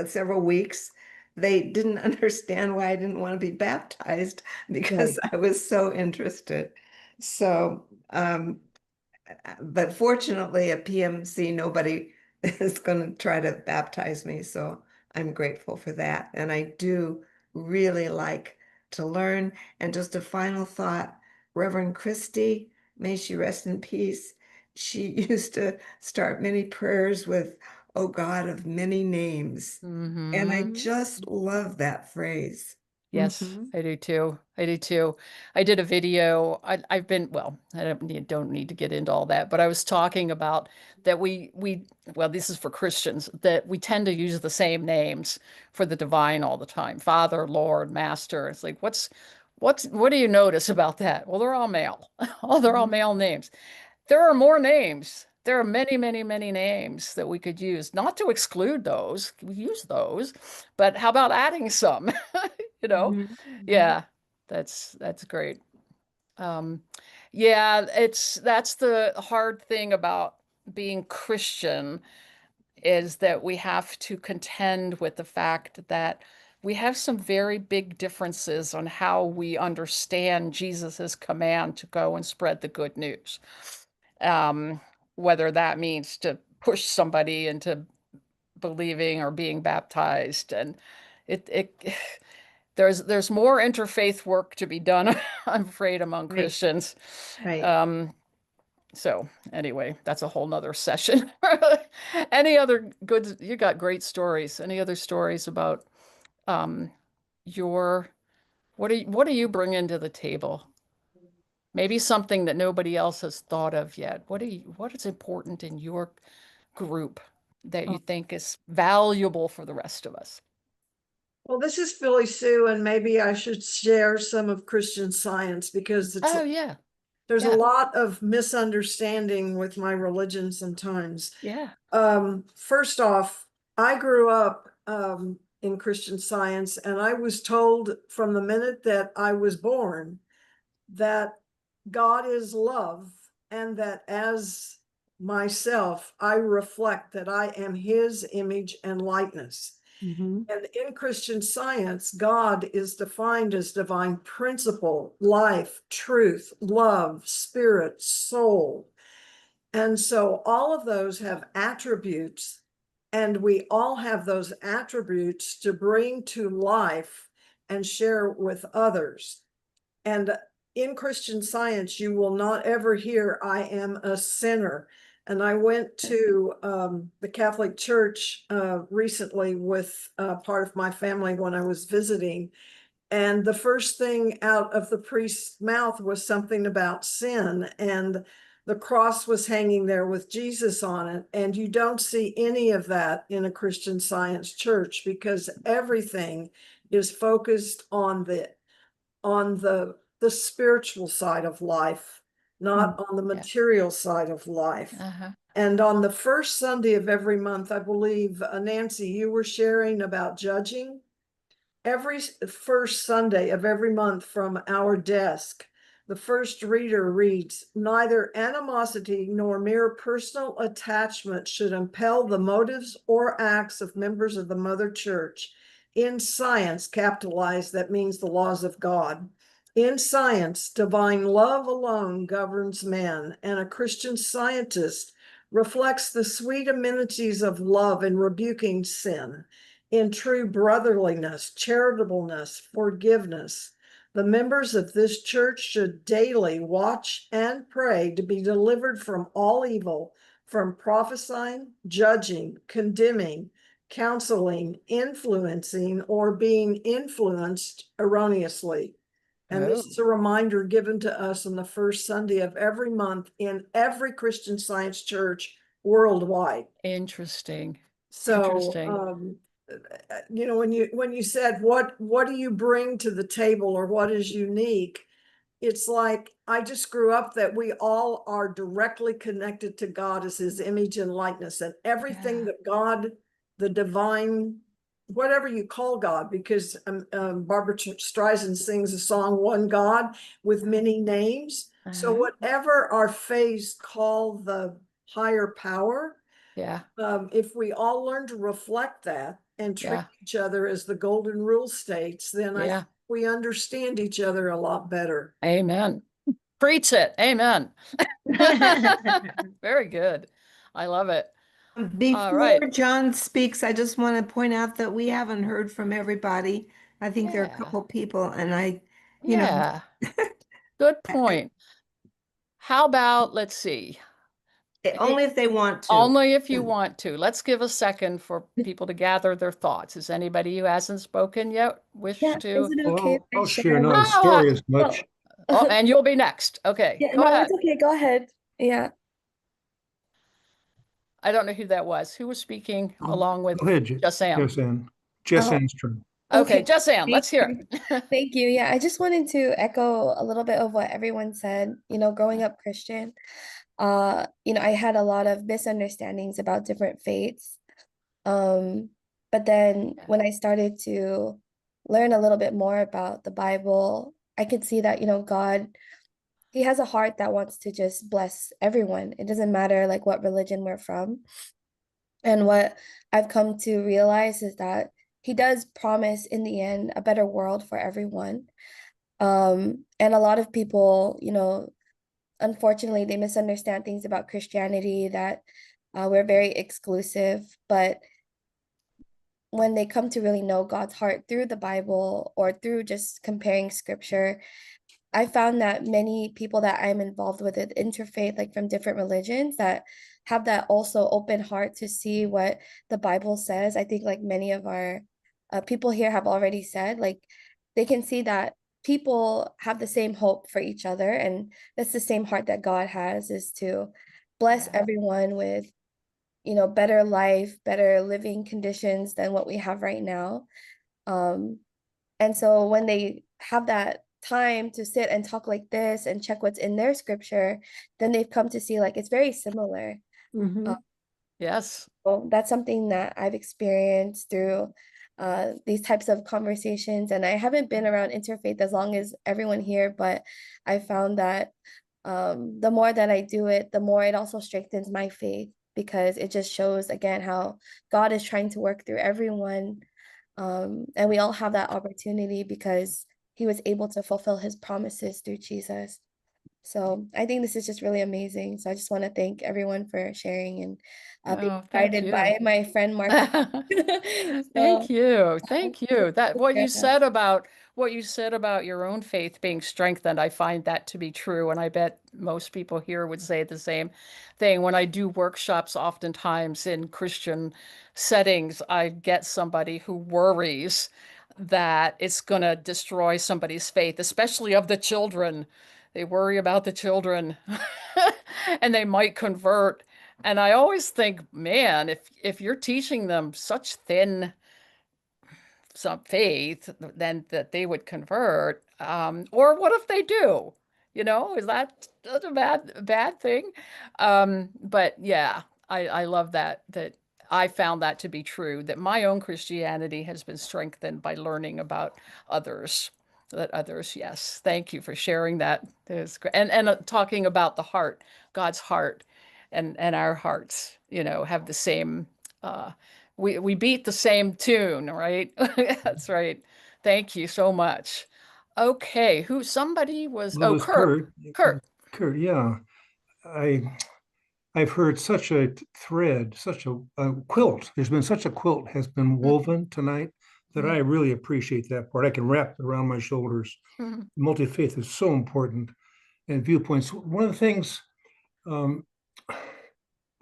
several weeks, they didn't understand why I didn't want to be baptized because I was so interested. So, but fortunately at PMC, nobody is going to try to baptize me. So I'm grateful for that. And I do really like to learn. And just a final thought, Reverend Christie, may she rest in peace. she used to start many prayers with, "Oh God of many names." And I Mhm. just love that phrase. Yes, Mhm. I do too. I do too. I did a video. I've been, well, I don't need to get into all that, but I was talking about that well, this is for Christians, that we tend to use the same names for the divine all the time. Father, Lord, Master. It's like, what do you notice about that? Well, they're all male. Oh, they're all male names. There are more names. There are many, many, many names that we could use, not to exclude those. We use those, but how about adding some? You know? Mhm. Yeah, that's great. Um, yeah, that's the hard thing about being Christian is that we have to contend with the fact that we have some very big differences on how we understand Jesus's command to go and spread the good news. Um, whether that means to push somebody into believing or being baptized, and it there's more interfaith work to be done, I'm afraid, among Right. Christians. Right. So anyway, that's a whole nother session. Any other good, you got great stories. Any other stories about um your what do you bring into the table? Maybe something that nobody else has thought of yet. What is important in your group that you think is valuable for the rest of us? Well, this is Philly Sue, and maybe I should share some of Christian Science because Oh yeah. there's a Yeah. lot of misunderstanding with my religion sometimes. Yeah. First off, I grew up in Christian Science, and I was told from the minute that I was born that God is love, and that as myself, I reflect that I am his image and likeness. Mhm. And in Christian Science, God is defined as divine principle, life, truth, love, spirit, soul. And so all of those have attributes, and we all have those attributes to bring to life and share with others. And in Christian Science, you will not ever hear, "I am a sinner." And I went to the Catholic Church recently with part of my family when I was visiting. And the first thing out of the priest's mouth was something about sin. And the cross was hanging there with Jesus on it. And you don't see any of that in a Christian Science church, because everything is focused on the spiritual side of life, not on the material side of life. And on the first Sunday of every month, I believe, Nancy, you were sharing about judging. Every first Sunday of every month from our desk, the first reader reads, "Neither animosity nor mere personal attachment should impel the motives or acts of members of the Mother Church. In science," capitalized, that means the laws of God. "In science, divine love alone governs men, and a Christian Scientist reflects the sweet amenities of love in rebuking sin. In true brotherliness, charitableness, forgiveness. The members of this church should daily watch and pray to be delivered from all evil, from prophesying, judging, condemning, counseling, influencing, or being influenced erroneously." And this is a reminder given to us on the first Sunday of every month in every Christian Science church worldwide. Interesting. So, Interesting. you know, when you said what do you bring to the table, or what is unique, it's like I just grew up that we all are directly connected to God as his image and likeness, and everything that God, the divine, whatever you call God, because Barbara Streisand sings a song, "One God with many names." So whatever our faiths call the higher power, Yeah. if we all learn to reflect that and treat each other as the golden rule states, then I think we understand each other a lot better. Amen. Preach it. Amen. Very good. I love it. All right. Before John speaks, I just want to point out that we haven't heard from everybody. I think there are a couple people, and you know. Good point. How about, let's see, Only if they want to. Only if you want to. Let's give a second for people to gather their thoughts. Is anybody who hasn't spoken yet wish Yeah, to? is it okay if I I'll share share? not a story as much. Oh, and you'll be next. Okay, Yeah, go no, ahead. it's okay. Go ahead. Yeah. I don't know who that was. Who was speaking along with Go ahead, Jasam? Jasam. Jasam's turn. Okay, Okay. Jasam, let's hear it. Thank you. Yeah, I just wanted to echo a little bit of what everyone said. You know, growing up Christian, you know, I had a lot of misunderstandings about different faiths. But then when I started to learn a little bit more about the Bible, I could see that, you know, God, he has a heart that wants to just bless everyone. It doesn't matter like what religion we're from. And what I've come to realize is that he does promise in the end a better world for everyone. And a lot of people, you know, unfortunately, they misunderstand things about Christianity, that we're very exclusive. But when they come to really know God's heart through the Bible or through just comparing scripture, I found that many people that I'm involved with interfaith, like from different religions, that have that also open heart to see what the Bible says. I think like many of our people here have already said, like they can see that people have the same hope for each other, and that's the same heart that God has, is to bless everyone with, you know, better life, better living conditions than what we have right now. And so when they have that time to sit and talk like this and check what's in their scripture, then they've come to see like it's very similar. Yes. So that's something that I've experienced through these types of conversations. And I haven't been around interfaith as long as everyone here, but I found that the more that I do it, the more it also strengthens my faith, because it just shows again how God is trying to work through everyone. And we all have that opportunity because he was able to fulfill his promises through Jesus. So I think this is just really amazing. So I just want to thank everyone for sharing and being Oh, thank guided you. by my friend Mark. Thank you. Thank you. That what you Yeah. said about your own faith being strengthened, I find that to be true. And I bet most people here would say the same thing. When I do workshops, oftentimes in Christian settings, I get somebody who worries that it's going to destroy somebody's faith, especially of the children. They worry about the children and they might convert. And I always think, man, if you're teaching them such thin some faith, then that they would convert. Or what if they do? You know, is that a bad thing? But yeah, I love that I found that to be true, that my own Christianity has been strengthened by learning about others. That others, yes. Thank you for sharing that. And talking about the heart, God's heart, and our hearts, you know, have the same. We beat the same tune, right? That's right. Thank you so much. Okay, somebody was, That was Kurt. Kurt. Kurt, yeah. I've heard such a thread, such a quilt. There's been such a quilt has been woven tonight that I really appreciate that part. I can wrap it around my shoulders. Multi-faith is so important, and viewpoints. One of the things, I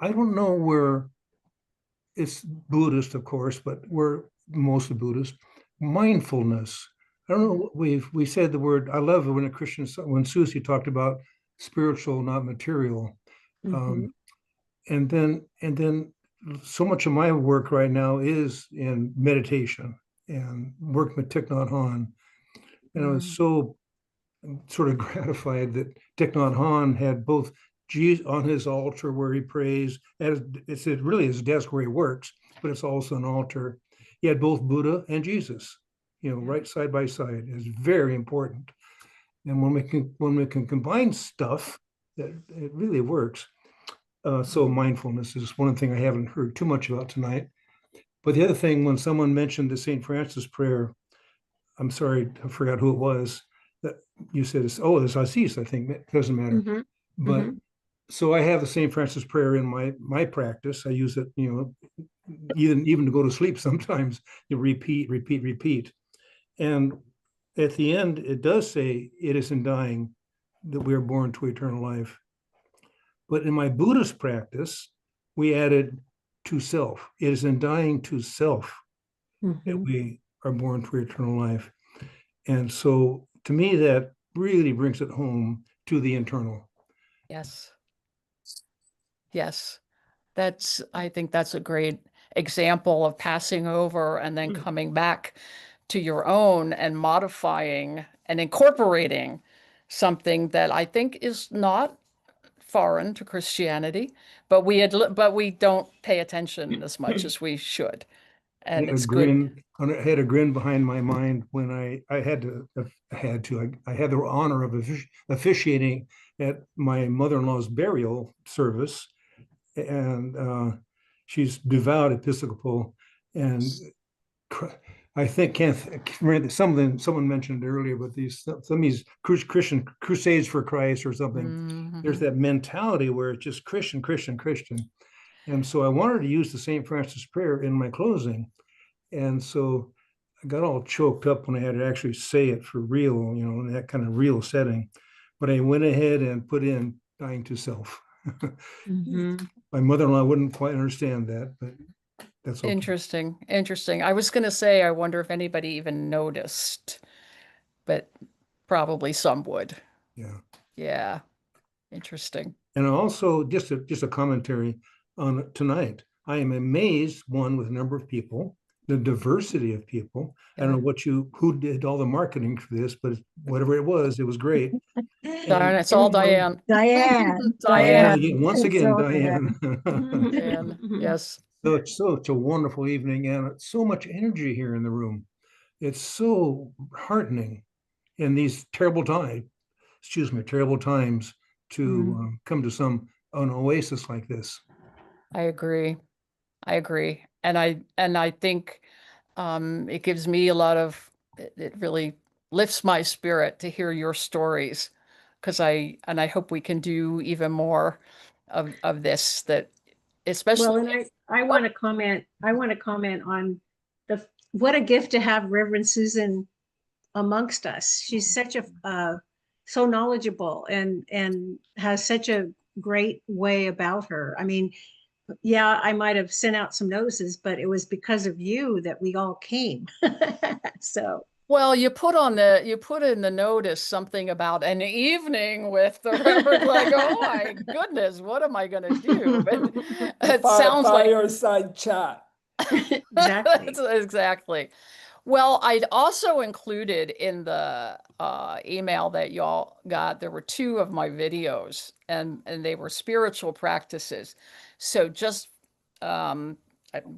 don't know where it's Buddhist, of course, but we're mostly Buddhist. Mindfulness. I don't know. We said the word. I love it when a Christian, when Susie talked about spiritual, not material. And then so much of my work right now is in meditation and working with Thich Nhat Hanh. And I was so sort of gratified that Thich Nhat Hanh had both Jesus on his altar where he prays, and it's really his desk where he works, but it's also an altar. He had both Buddha and Jesus, you know, right side by side. It's very important. And when we can combine stuff, it really works. So mindfulness is one thing I haven't heard too much about tonight. But the other thing, when someone mentioned the St. Francis prayer, I'm sorry, I forgot who it was, that you said, it's Assis, I think, it doesn't matter. But so I have the St. Francis prayer in my practice. I use it, you know, even to go to sleep sometimes. You repeat. And at the end, it does say, it is in dying that we are born to eternal life. But in my Buddhist practice, we added to self. It is in dying to self that we are born for eternal life. And so to me, that really brings it home to the internal. Yes. Yes. I think that's a great example of passing over and then coming back to your own and modifying and incorporating something that I think is not foreign to Christianity, but we don't pay attention as much as we should. And it's good. I had a grin behind my mind when I had the honor of officiating at my mother-in-law's burial service, and she's devout Episcopal, and I think someone mentioned earlier, but some of these Christian crusades for Christ or something. There's that mentality where it's just Christian, Christian, Christian. And so I wanted to use the St. Francis prayer in my closing. And so I got all choked up when I had to actually say it for real, in that kind of real setting. But I went ahead and put in dying to self. My mother-in-law wouldn't quite understand that, but that's okay. Interesting. I was going to say, I wonder if anybody even noticed, but probably some would. Yeah. Yeah. Interesting. And also, just a commentary on tonight. I am amazed, with a number of people, the diversity of people. I don't know who did all the marketing for this, but whatever it was great. Darn, it's all Diane. Diane. Once again, Diane. Diane. Yes. So it's such a wonderful evening, and so much energy here in the room. It's so heartening in these terrible times to come to an oasis like this. I agree. And I think it gives me it really lifts my spirit to hear your stories, because I hope we can do even more of this, that especially. Well, and I want to comment on what a gift to have Reverend Susan amongst us. She's such so knowledgeable and has such a great way about her. I mean, yeah, I might have sent out some notices, but it was because of you that we all came. So. Well, you put in the notice something about an evening with the Reverend, like, oh my goodness, what am I going to do? But it sounds like fireside chat. Exactly. Well, I'd also included in the email that y'all got, there were 2 of my videos, and they were spiritual practices. So just, I'm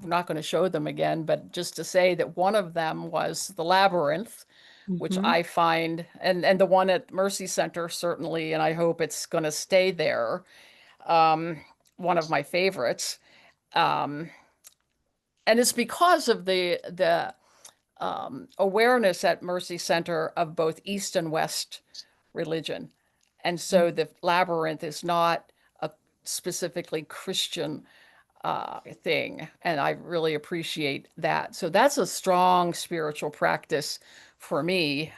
not going to show them again, but just to say that one of them was the labyrinth, which I find, and the one at Mercy Center, certainly, and I hope it's going to stay there, one of my favorites. And it's because of the awareness at Mercy Center of both East and West religion. And so the labyrinth is not a specifically Christian thing. And I really appreciate that. So that's a strong spiritual practice for me.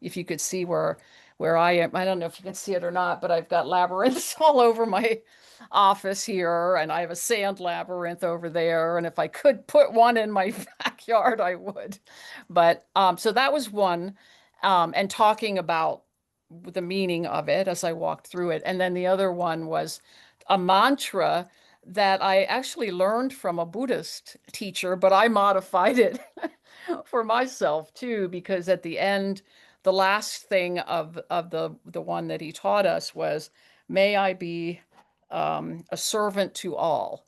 If you could see where I am, I don't know if you can see it or not, but I've got labyrinths all over my office here, and I have a sand labyrinth over there. And if I could put one in my backyard, I would. But so that was one, and talking about the meaning of it as I walked through it. And then the other one was a mantra that I actually learned from a Buddhist teacher, but I modified it for myself too, because at the end, the last thing of the one that he taught us was, may I be a servant to all.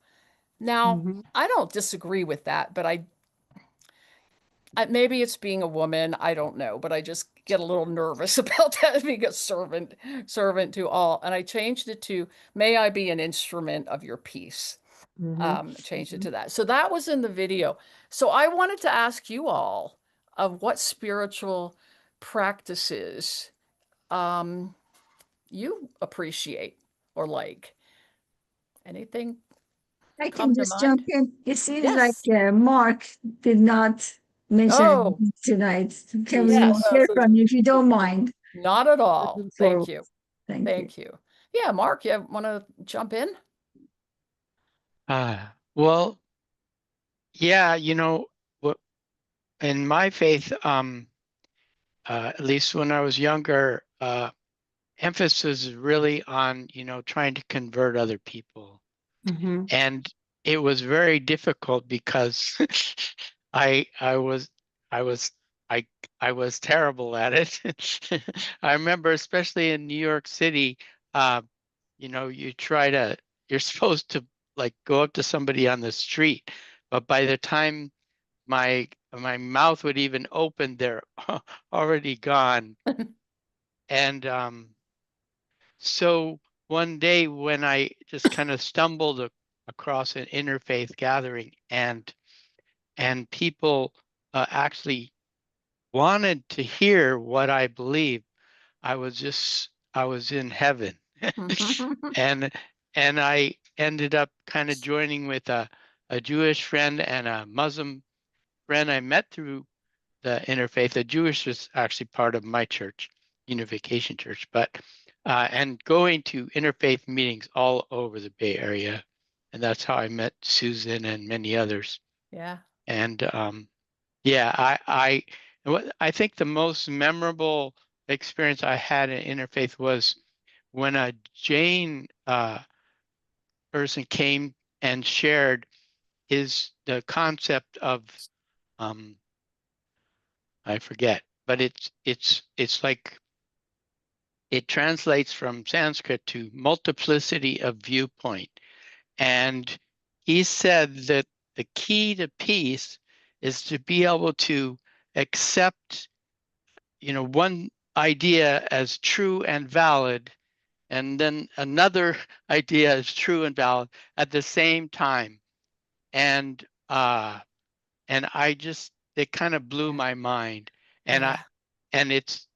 Now, I don't disagree with that, but I maybe it's being a woman, I don't know, but I just get a little nervous about that, being a servant to all. And I changed it to, may I be an instrument of your peace. Changed it to that. So that was in the video. So I wanted to ask you all of what spiritual practices you appreciate or like. Anything? I can just jump in. It seems like Mark did not mention tonight. Can we hear from you if you don't mind? Not at all. Thank you. Thank you. Yeah, Mark, you want to jump in? Well, yeah, what in my faith, at least when I was younger, emphasis is really on, trying to convert other people. Mhm. And it was very difficult because I I was I was I I was terrible at it. I remember especially in New York City, uh, you're supposed to like go up to somebody on the street, but by the time my mouth would even open, they're already gone. And so one day when I just kind of stumbled across an interfaith gathering, and people actually wanted to hear what I believe, I was in heaven. and and I ended up kind of joining with a Jewish friend and a Muslim friend I met through the interfaith. The Jewish is actually part of my church, Unification Church, but and going to interfaith meetings all over the Bay Area, and that's how I met Susan and many others. Yeah. And yeah, I think the most memorable experience I had in interfaith was when a Jain person came and shared the concept of I forget, but it's like it translates from Sanskrit to multiplicity of viewpoint. And he said that the key to peace is to be able to accept, one idea as true and valid, and then another idea as true and valid at the same time. And it kind of blew my mind. Yeah. And it's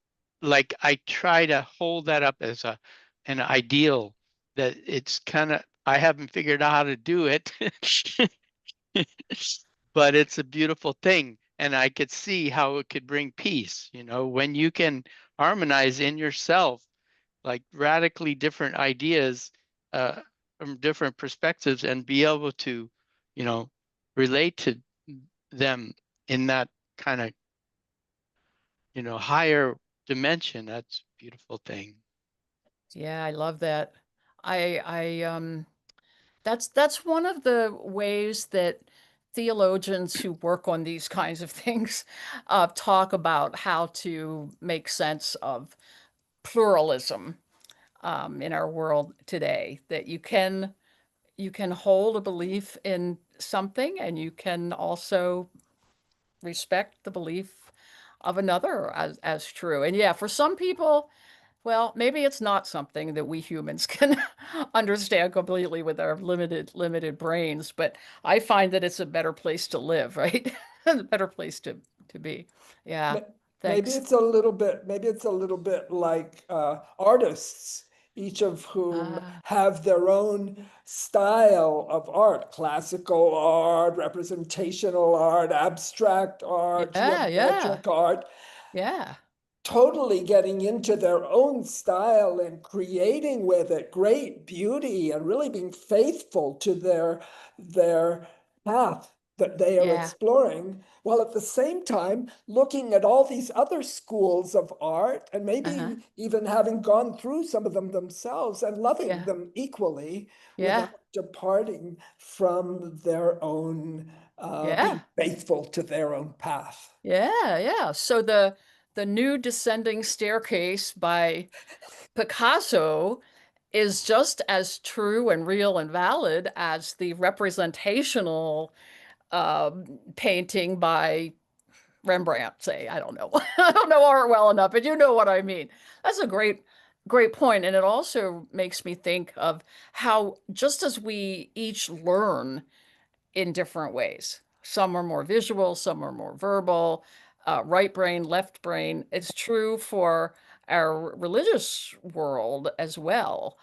like I try to hold that up as an ideal that it's kind of I haven't figured out how to do it, but it's a beautiful thing, and I could see how it could bring peace. When you can harmonize in yourself like radically different ideas from different perspectives and be able to, relate to them in that kind of, higher dimension. That's a beautiful thing. Yeah, I love that. That's one of the ways that theologians who work on these kinds of things talk about how to make sense of pluralism in our world today. That you can hold a belief in something, and you can also respect the belief of another as true. And yeah, for some people, well, maybe it's not something that we humans can understand completely with our limited brains, but I find that it's a better place to live, right? A better place to be. Yeah. Maybe Thanks. maybe it's a little bit like artists, each of whom have their own style of art: classical art, representational art, abstract art, geometric art. Yeah. Totally getting into their own style and creating with it great beauty and really being faithful to their path that they are exploring, while at the same time looking at all these other schools of art and maybe even having gone through some of them themselves and loving them equally without departing from their own being faithful to their own path. Yeah. So the new Descending Staircase by Picasso is just as true and real and valid as the representational painting by Rembrandt, say. I don't know. I don't know art well enough, but you know what I mean. That's a great point. And it also makes me think of how just as we each learn in different ways, some are more visual, some are more verbal, right brain, left brain. It's true for our religious world as well.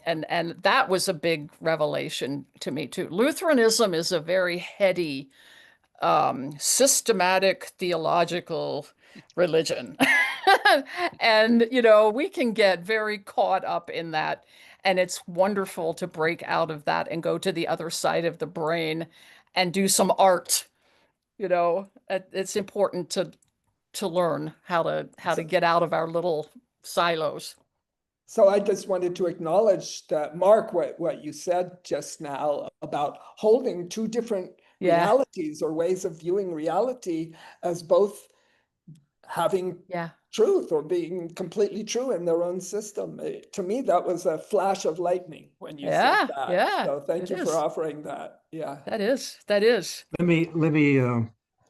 And that was a big revelation to me too. Lutheranism is a very heady, systematic theological religion. And, you know, we can get very caught up in that. And it's wonderful to break out of that and go to the other side of the brain and do some art. You know, it's important to learn how to get out of our little silos. So I just wanted to acknowledge that, Mark, what you said just now about holding two different Yeah. realities or ways of viewing reality as both having Yeah. truth or being completely true in their own system. To me, that was a flash of lightning when you Yeah, said that. yeah, So thank it you is. for offering that. Yeah. That is. Let me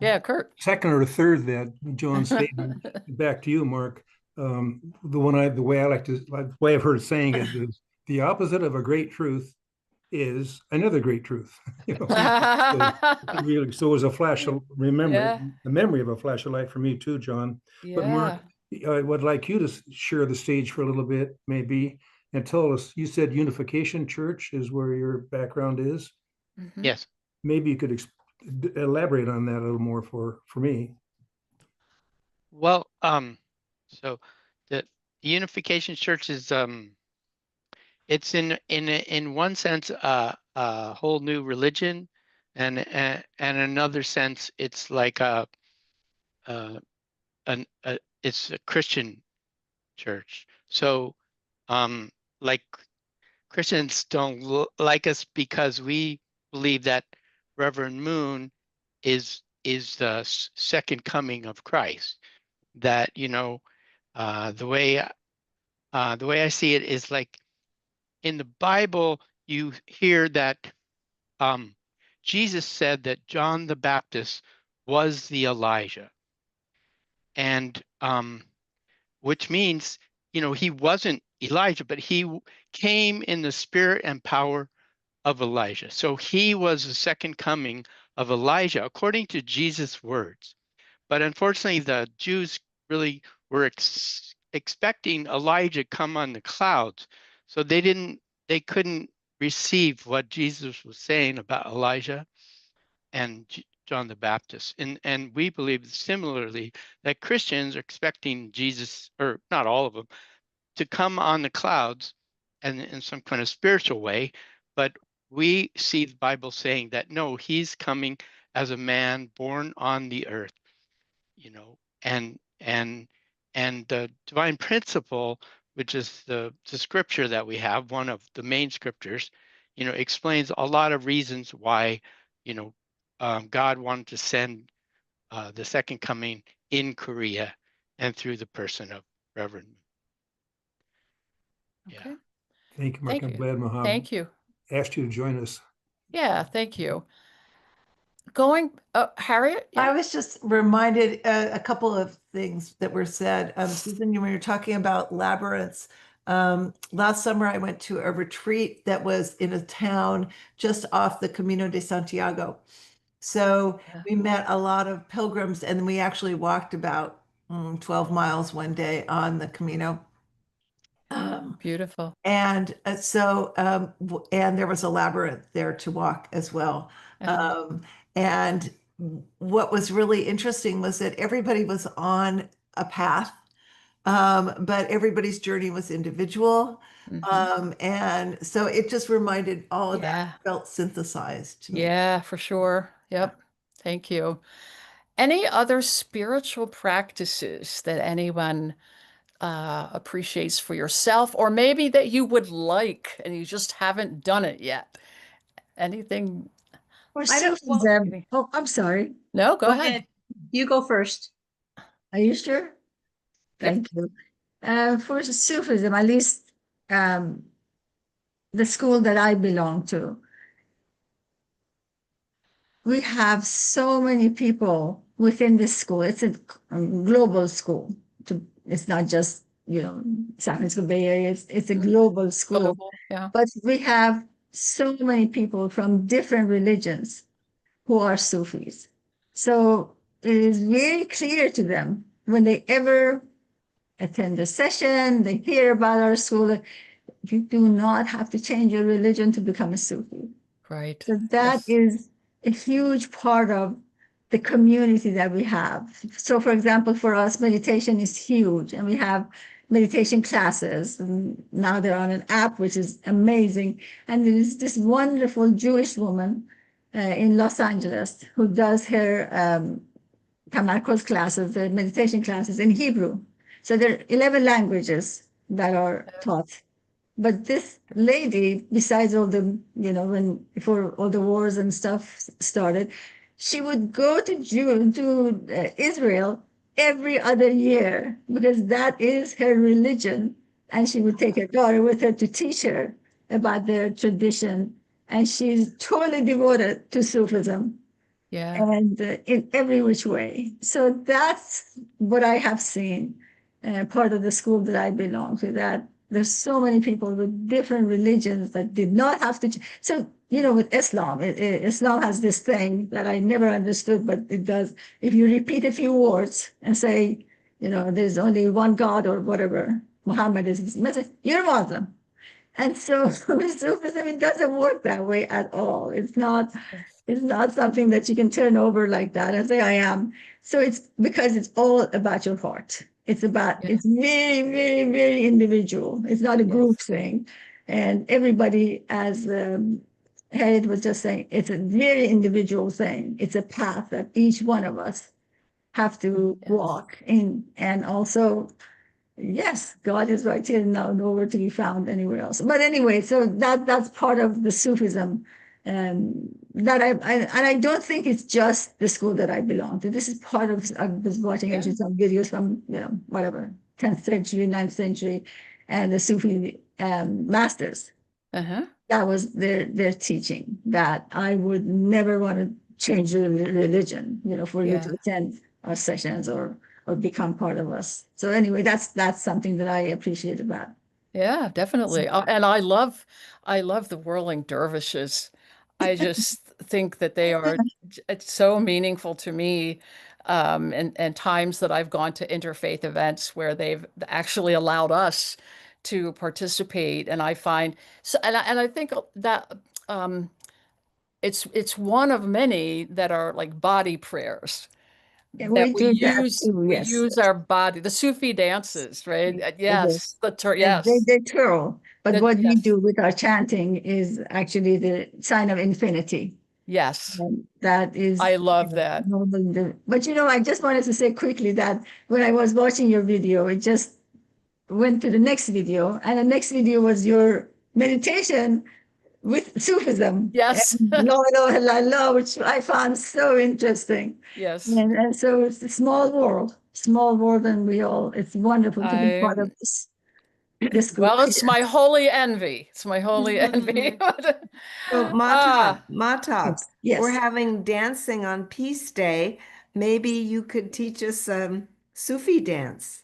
Yeah, Kurt. second or third that John's statement. Back to you, Mark. The way I like to, the way I've heard saying it is, the opposite of a great truth is another great truth. You know? So it was a flash of Yeah. the memory of a flash of light for me too, John. But Mark, I would like you to share the stage for a little bit, maybe, and tell us. You said Unification Church is where your background is. Mhm. Yes. Maybe you could elaborate on that a little more for me. Well, so the Unification Church is it's in one sense a whole new religion, and another sense it's like it's a Christian church. So like Christians don't like us because we believe that Reverend Moon is the second coming of Christ. That, you know, the way I see it is like in the Bible, you hear that Jesus said that John the Baptist was the Elijah, and which means, you know, he wasn't Elijah, but he came in the spirit and power of Elijah. So he was the second coming of Elijah, according to Jesus' words. But unfortunately, the Jews really were expecting Elijah come on the clouds. So they couldn't receive what Jesus was saying about Elijah and John the Baptist. And we believe similarly that Christians are expecting Jesus, or not all of them, to come on the clouds and in some kind of spiritual way. But we see the Bible saying that no, he's coming as a man born on the earth, you know, and the divine principle, which is the scripture that we have, one of the main scriptures, you know, explains a lot of reasons why, you know, God wanted to send the second coming in Korea and through the person of Reverend. Okay. Yeah. Thank you, Mark. I'm glad Mohammed Thank you. asked you to join us. Yeah, thank you. Harriet? I was just reminded a couple of things that were said. Susan, when you were talking about labyrinths, last summer I went to a retreat that was in a town just off the Camino de Santiago. So we met a lot of pilgrims, and we actually walked about 12 miles one day on the Camino. Beautiful. And and there was a labyrinth there to walk as well. And what was really interesting was that everybody was on a path, but everybody's journey was individual. And so it just reminded all of that felt synthesized to me. Yeah, for sure. Yep. Thank you. Any other spiritual practices that anyone appreciates for yourself, or maybe that you would like and you just haven't done it yet? Anything? Or Sufism. Oh, I'm sorry. No, go ahead. You go first. Are you sure? Thank you. For Sufism, at least the school that I belong to, we have so many people within this school. It's a global school. It's not just, you know, San Francisco Bay Area. It's a global school. Yeah. But we have so many people from different religions who are Sufis. So it is very clear to them when they ever attend a session, they hear about our school, that you do not have to change your religion to become a Sufi. Right. So that is a huge part of the community that we have. So for example, for us, meditation is huge, and we have meditation classes. And now they're on an app, which is amazing. And there is this wonderful Jewish woman in Los Angeles who does her Tamarkos classes, the meditation classes in Hebrew. So there are 11 languages that are taught. But this lady, besides all the, before all the wars and stuff started, she would go to Israel every other year because that is her religion. And she would take her daughter with her to teach her about their tradition. And she's totally devoted to Sufism. Yeah. And in every which way. So that's what I have seen, part of the school that I belong to, that there's so many people with different religions that did not have to. So, with Islam, Islam has this thing that I never understood, but it does. If you repeat a few words and say, there's only one God or whatever, Muhammad is his message, you're Muslim. And so with Sufism, it doesn't work that way at all. It's not something that you can turn over like that and say, I am. So it's because it's all about your heart. It's very, very, very individual. It's not a group thing. And everybody, as Harriet was just saying, it's a very individual thing. It's a path that each one of us have to walk in. And also, yes, God is right here now, nowhere to be found anywhere else. But anyway, so that's part of the Sufism. That I don't think it's just the school that I belong to. This is part of, I was watching actually some videos from, 10th century, 9th century, and the Sufi masters. That was their teaching, that I would never want to change the religion, for you to attend our sessions or become part of us. So anyway, that's something that I appreciate about. Yeah, definitely. And I love the whirling dervishes. I just think that they are it's so meaningful to me. And times that I've gone to interfaith events where they've actually allowed us to participate. And I find so, and I think that it's one of many that are like body prayers. Yeah, That we do that too, we yes. use our body, the Sufi dances, right? Yes, yes. They twirl. But what we yes. do with our chanting is actually the sign of infinity. Yes. And that is. I love that. But I just wanted to say quickly that when I was watching your video, it just went to the next video, and the next video was your meditation with Sufism. Yes. La ilaha illallah, which I found so interesting. Yes. And so it's a small world, and it's wonderful to be part of this group. Well, it's my holy envy. It's my holy envy. So Mahtab, yes. We're having dancing on Peace Day. Maybe you could teach us Sufi dance.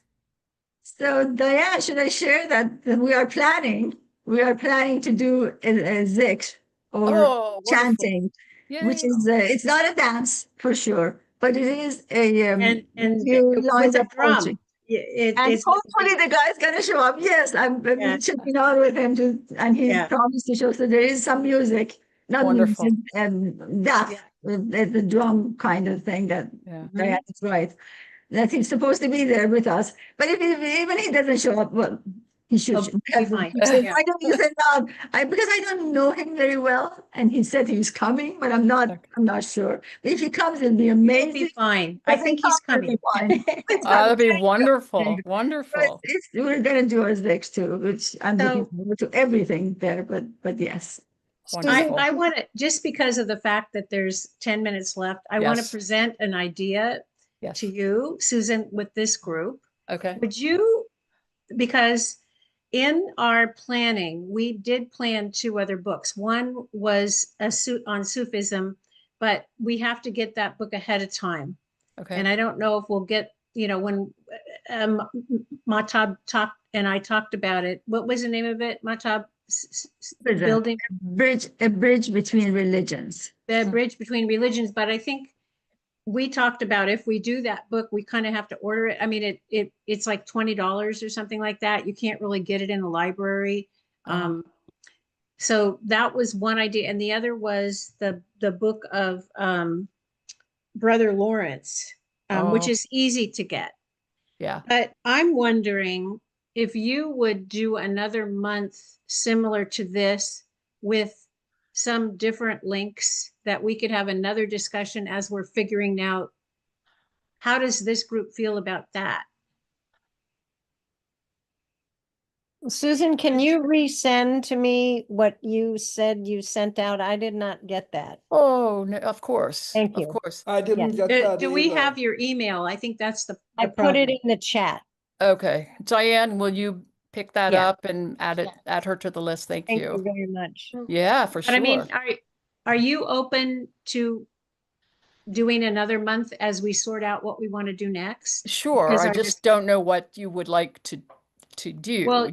So Diane, should I share that we are planning to do a zikr or chanting, which is it's not a dance for sure, but it is a and lines with a of drum. poetry. And hopefully the guy's gonna show up. Yes, I've been checking out with him and he promised to show. So there is some music, not wonderful, music, and the drum kind of thing that Diane is right. That he's supposed to be there with us. But if even he doesn't show up, well, he should. Be fine. I don't use it now. Because I don't know him very well, and he said he's coming, but I'm not sure. But if he comes, it'll be amazing. He'll be fine. I think he's coming. That'd be wonderful. Wonderful. We're gonna do our next too, which I'm looking forward to everything there. But yes. I want to, just because of the fact that there's 10 minutes left, I want to present an idea to you, Susan, with this group. Okay. Would you, because in our planning, we did plan 2 other books. One was on Sufism, but we have to get that book ahead of time. Okay. And I don't know if we'll get, when Mahtab talked about it. What was the name of it, Mahtab? Building a bridge between religions. The bridge between religions, but I think we talked about if we do that book, we kind of have to order it. I mean, it's like $20 or something like that. You can't really get it in the library. So that was one idea, and the other was the book of Brother Lawrence, which Oh. is easy to get. Yeah. But I'm wondering if you would do another month similar to this with some different links that we could have another discussion as we're figuring out how does this group feel about that? Susan, can you resend to me what you said you sent out? I did not get that. Oh, no, of course. Thank Of you. course. I didn't get that Do we have either. your email? I think that's the I put it problem. in the chat. Okay. Diane, will you pick that Yeah. up and add her to the list? Thank Thank you. you very much. Yeah, for But I mean, sure. are you open to doing another month as we sort out what we want to do next? Sure. Because I our just don't know what you would like to do. Well,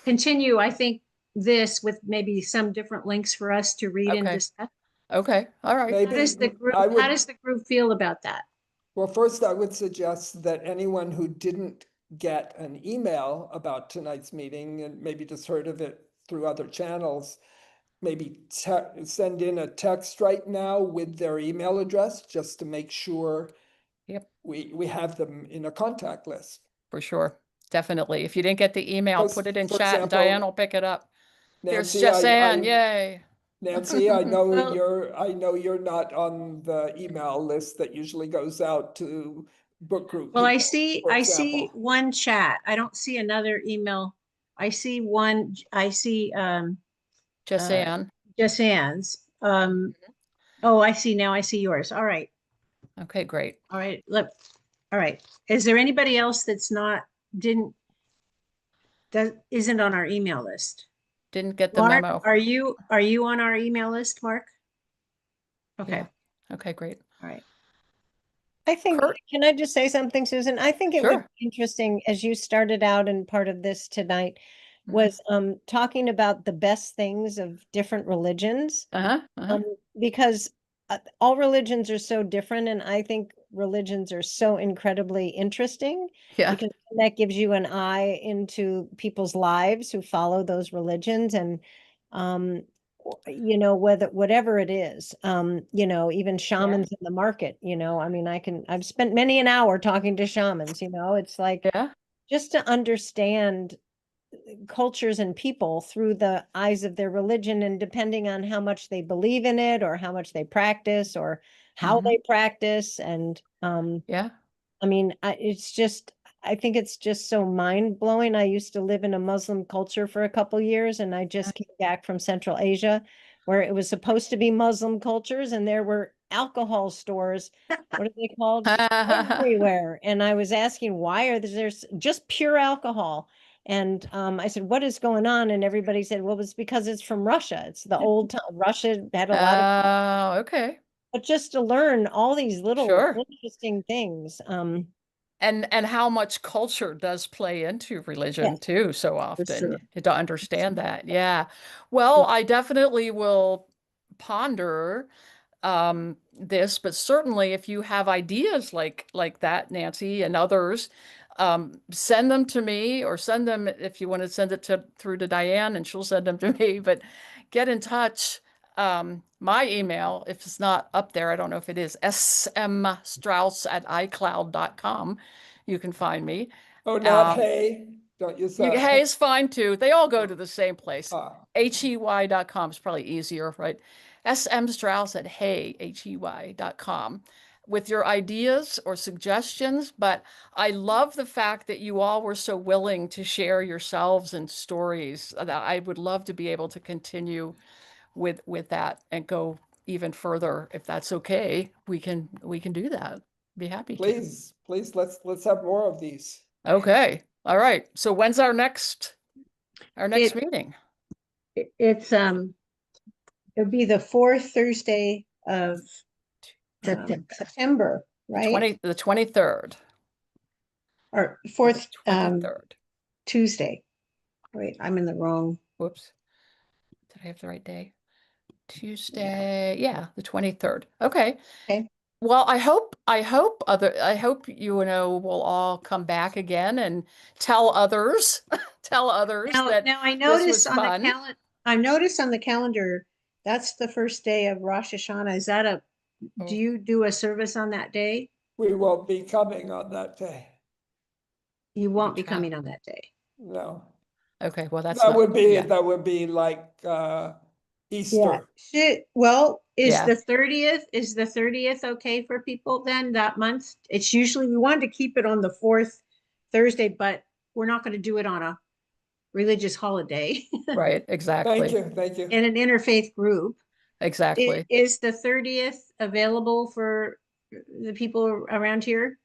continue, I think, this with maybe some different links for us to read and Okay. discuss. Okay. All right. How Maybe does the group, I how would, does the group feel about that? well, first I would suggest that anyone who didn't get an email about tonight's meeting and maybe just heard of it through other channels, maybe send in a text right now with their email address just to make sure Yep. we have them in a contact list. For sure. Definitely. If you didn't get the email, Because, put it in for chat and example, Diane will pick it up. Here's Nancy, Jess Ann. Yay. Nancy, I know Well- I know you're not on the email list that usually goes out to book group Well, I people, see, for I see example. one chat. I don't see another email. I see one, I see, Jess Ann. Jess Ann's. Oh, I see now. I see yours. All right. Okay, great. All right. All right. Is there anybody else that's that isn't on our email list? Didn't get the Mark, memo. are you on our email list, Mark? Okay. Yeah. Okay, great. All right. I think, Kurt? can I just say something, Susan? I think it would Sure. be interesting, as you started out and part of this tonight, Mhm. was talking about the best things of different religions. Because all religions are so different, and I think religions are so incredibly interesting. Yeah. Because that gives you an eye into people's lives who follow those religions, and you know, whatever it is, you know, even shamans in the market, you know, I mean, I've spent many an hour talking to shamans, you know, it's like Yeah. just to understand cultures and people through the eyes of their religion, and depending on how much they believe in it or how much they practice or how they practice. And Yeah. I mean, I think it's just so mind blowing. I used to live in a Muslim culture for a couple years, and I just came back from Central Asia where it was supposed to be Muslim cultures, and there were alcohol stores, what are they called? Everywhere. And I was asking, why are there's just pure alcohol? And I said, what is going on? And everybody said, well, it's because it's from Russia. It's the old time. Russia had a lot of, Okay. but just to learn all these little Sure. interesting things. And how much culture does play into religion Yes, too, so often sure. to understand that. Yeah. Well, I definitely will ponder this, but certainly if you have ideas like that, Nancy, and others, send them to me, or send them if you want to send it through to Diane and she'll send them to me, but get in touch. My email, if it's not up there, I don't know if it is, smstrauss@icloud.com. You can find me. Oh, not hey, don't use that. Hey is fine too. They all go to the same place. Ah. HEY.com is probably easier, right? smstrauss@hey.com with your ideas or suggestions. But I love the fact that you all were so willing to share yourselves and stories. I would love to be able to continue with that and go even further. If that's okay, we can do that. Be happy to. Please, let's have more of these. Okay. All right. So when's our next meeting? It's it'll be the fourth Thursday of September, right? The 23rd. Or fourth 23rd. Tuesday. Wait, I'm in the wrong. Whoops. Did I have the right day? Tuesday. Yeah, the 23rd. Okay. Okay. Well, I hope you know we'll all come back again and tell others that Now I this was noticed on fun. the calendar that's the first day of Rosh Hashanah. Is that a Oh. do you do a service on that day? We won't be coming on that day. You won't be travel. coming on that day. No. Okay, well, that's That not, would be, yeah. that would be like Easter. Well, is Yeah. the 30th okay for people then that month? It's usually, we wanted to keep it on the 4th Thursday, but we're not going to do it on a religious holiday Right, exactly. Thank you. in an interfaith group. Exactly. Is the 30th available for the people around here?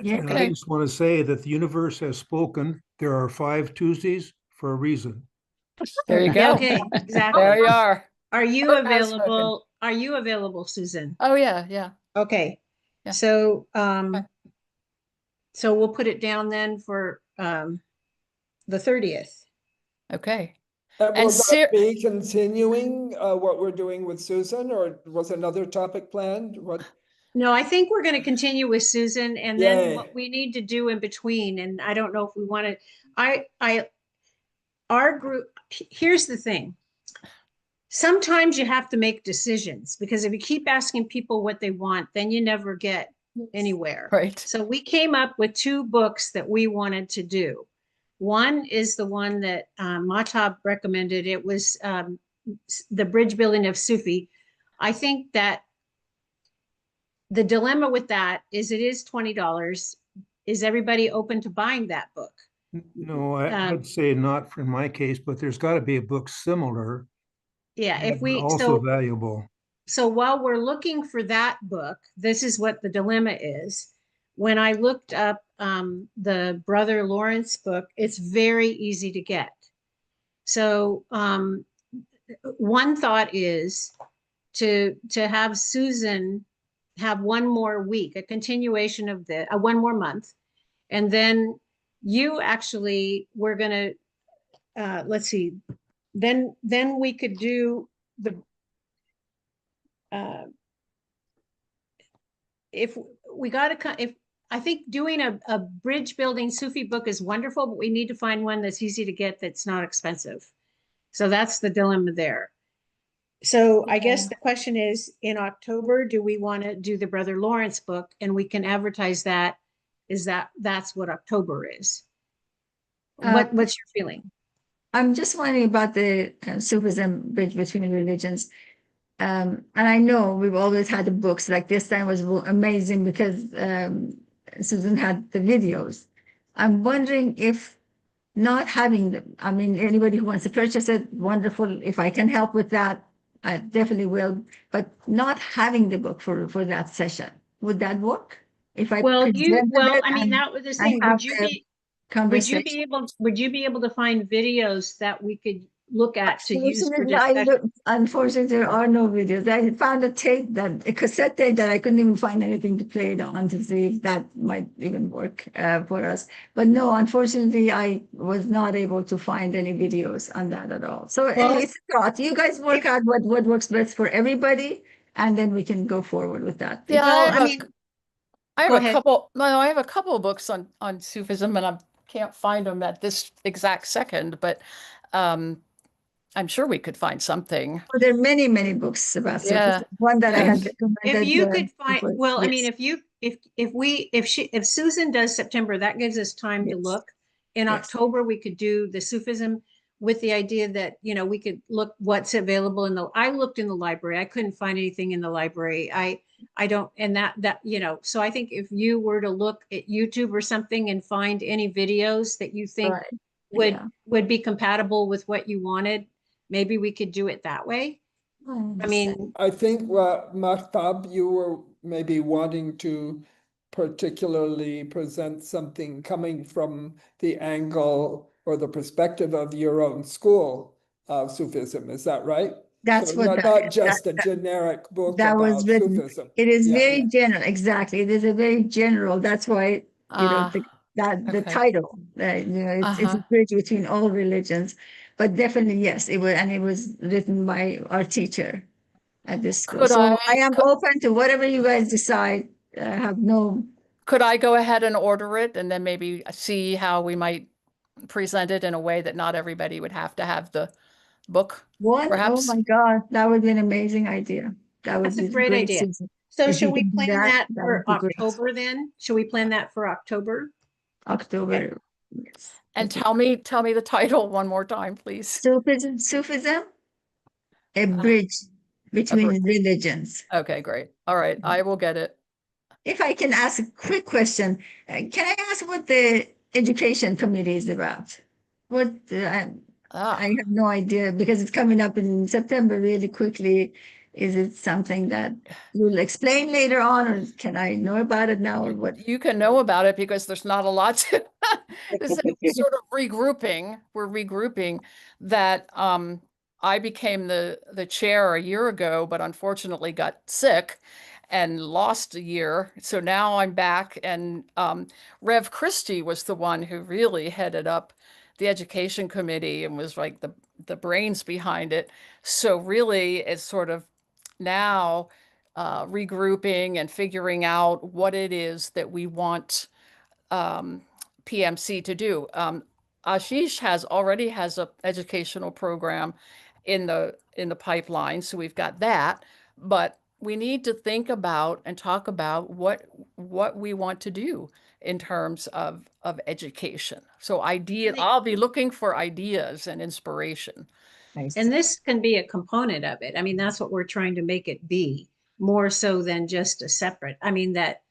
Yeah. And I Okay. just want to say that the universe has spoken. There are 5 Tuesdays for a reason. There you Yeah, go. okay, exactly. There you are. Are you Earth has spoken. available? Are you available, Susan? Oh, yeah, yeah. Okay, Yeah. so, Okay. so we'll put it down then for, the 30th. Okay. And And will ser- that be continuing what we're doing with Susan, or was another topic planned? What? No, I think we're going to continue with Susan, and Yay. then what we need to do in between, and I don't know if we want to, our group, here's the thing. Sometimes you have to make decisions, because if you keep asking people what they want, then you never get anywhere. Right. So we came up with 2 books that we wanted to do. One is the one that Mahtab recommended. It was The Bridge Building of Sufi. I think that the dilemma with that is it is $20. Is everybody open to buying that book? No, I'd say not for my case, but there's got to be a book similar. Yeah, if and we, also valuable. So while we're looking for that book, this is what the dilemma is. When I looked up the Brother Lawrence book, it's very easy to get. So one thought is to have Susan have one more week, a continuation of the one more month, and then you actually we're gonna let's see, then we could do the if we got to, if I think doing a bridge building Sufi book is wonderful, but we need to find one that's easy to get, that's not expensive. So that's the dilemma there. So I guess the question is, in October, do we want to do the Brother Lawrence book, and we can advertise that? That's what October is? What's your feeling? I'm just wondering about the Sufism bridge between religions. And I know we've always had the books, like this time was amazing because Susan had the videos. I'm wondering if not having them, I mean, anybody who wants to purchase it, wonderful. If I can help with that, I definitely will. But not having the book for that session, would that work? If I Well, presented I mean, and that was the I thing. have Would you the be conversation. would you be able to find videos that we could look at to use for Unfortunately, there are no videos. I found a cassette tape that I couldn't even find anything to play it on to see if that might even work for us. But no, unfortunately, I was not able to find any videos on that at all. So it's a thought. You guys work out what works best for everybody, and then we can go forward with that. Yeah, I have a couple. No, I have a couple of books on Sufism, and I can't find them at this exact second. But I'm sure we could find something. Well, there are many, many books about Sufism. One that I had recommended. If you could find, well, I mean, if Susan does September, that gives us time to look. In October, we could do the Sufism with the idea that, you know, we could look what's available I looked in the library. I couldn't find anything in the library. I don't, and that, you know, so I think if you were to look at YouTube or something and find any videos that you think would be compatible with what you wanted, maybe we could do it that way. I mean, I think Mahtab, you were maybe wanting to particularly present something coming from the angle or the perspective of your own school of Sufism. Is that right? That's so not just a generic book that about was written. Sufism. It is very general. Exactly. It is a very general. That's why, you know, the title, you know, it's a bridge between all religions. But definitely, yes, it was, and it was written by our teacher at this school. So I am open to whatever you guys decide. Have no. Could I go ahead and order it, and then maybe see how we might present it in a way that not everybody would have to have the book? Oh perhaps? my God, that would be an amazing idea. That would That's a be great great, idea. Susan. So If should you we can do plan that, that that for would be great. October then? Should we plan that for October? October. Yes. And tell me the title one more time, please. Sufism, a bridge between religions. Okay, great. All right, I will get it. If I can ask a quick question, can I ask what the education committee is about? What I have no idea because it's coming up in September really quickly. Is it something that you'll explain later on, or can I know about it now, or what? You can know about it because there's not a lot to this is sort of regrouping. We're regrouping that I became the chair a year ago, but unfortunately got sick and lost a year. So now I'm back, and Rev Christie was the one who really headed up the education committee and was like the brains behind it. So really it's sort of now regrouping and figuring out what it is that we want PMC to do. Ashish already has an educational program in the pipeline, so we've got that. But we need to think about and talk about what we want to do in terms of education. So I'll be looking for ideas and inspiration. And this can be a component of it. I mean, that's what we're trying to make it be, more so than just a separate. I mean, that,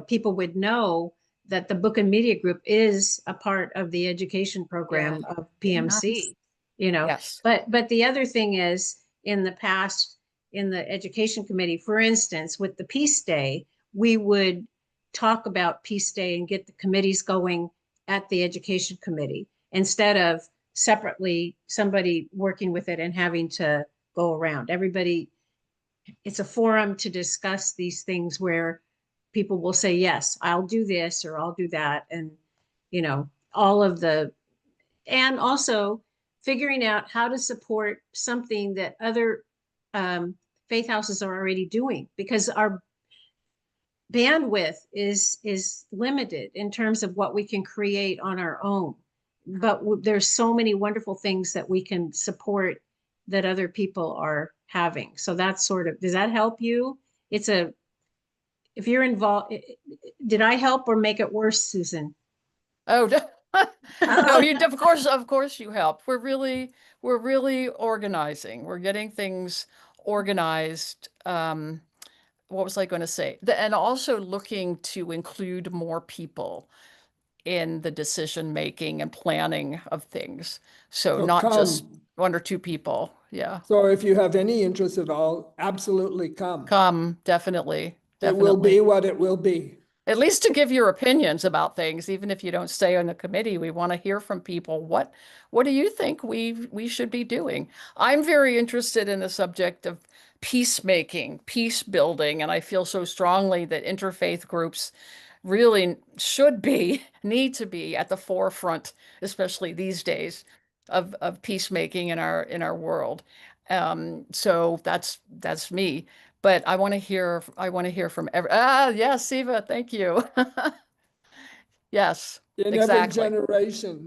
people would know that the Book and Media Group is a part of the education program of PMC, Yes. But the other thing is, in the past, in the education committee, for instance, with the Peace Day, we would talk about Peace Day and get the committees going at the education committee instead of separately somebody working with it and having to go around. Everybody, it's a forum to discuss these things where people will say, yes, I'll do this or I'll do that. And, all of and also figuring out how to support something that other faith houses are already doing, because our bandwidth is limited in terms of what we can create on our own. But there's so many wonderful things that we can support that other people are having. So that's sort of, does that help you? If you're involved, did I help or make it worse, Susan? Oh, no, of course you help. We're really organizing. We're getting things organized. What was I going to say? And also looking to include more people in the decision making and planning of things. So not just one or two people. Yeah. So if you have any interest at all, absolutely come. Come, definitely. It will be what it will be. At least to give your opinions about things, even if you don't stay on the committee, we want to hear from people. What do you think we should be doing? I'm very interested in the subject of peacemaking, peace building, and I feel so strongly that interfaith groups really need to be at the forefront, especially these days, of peacemaking in our world. So that's me. But I want to hear from yes, Siva, thank you. Yes, exactly.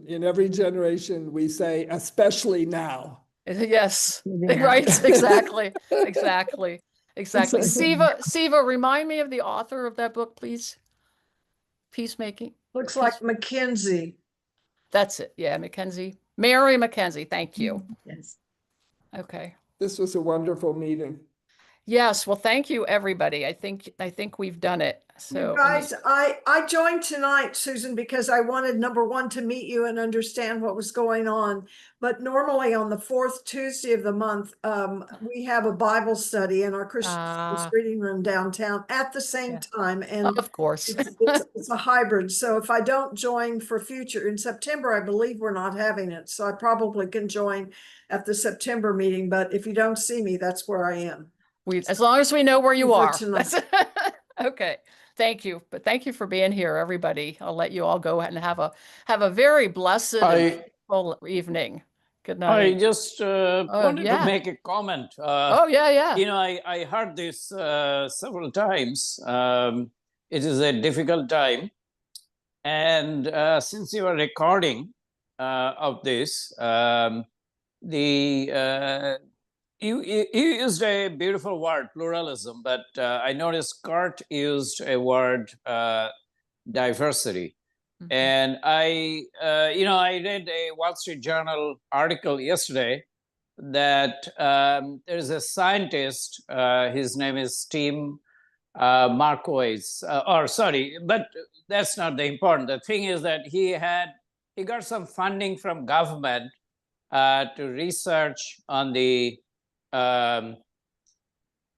In every generation, we say, especially now. Yes, right, exactly. Siva, remind me of the author of that book, please. Peacemaking. Looks like Mackenzie. That's it. Yeah, Mackenzie. Mary Mackenzie, thank you. Yes. Okay. This was a wonderful meeting. Yes, well, thank you, everybody. I think we've done it. So you guys, I joined tonight, Susan, because I wanted, number one, to meet you and understand what was going on. But normally on the fourth Tuesday of the month, we have a Bible study in our Christian reading room downtown at the same time. And of course, it's a hybrid. So if I don't join for future in September, I believe we're not having it. So I probably can join at the September meeting. But if you don't see me, that's where I am. As long as we know where you are. Okay. Thank you. But thank you for being here, everybody. I'll let you all go and have a very blessed and full evening. Good night. I just wanted to make a comment. Yeah. I heard this several times. It is a difficult time. And since you are recording of this, the You used a beautiful word, pluralism, but I noticed Kurt used a word, diversity. Mhm. And I read a Wall Street Journal article yesterday that there's a scientist, his name is Tim Markowitz, but that's not the important. The thing is that he got some funding from government to research on the, I'm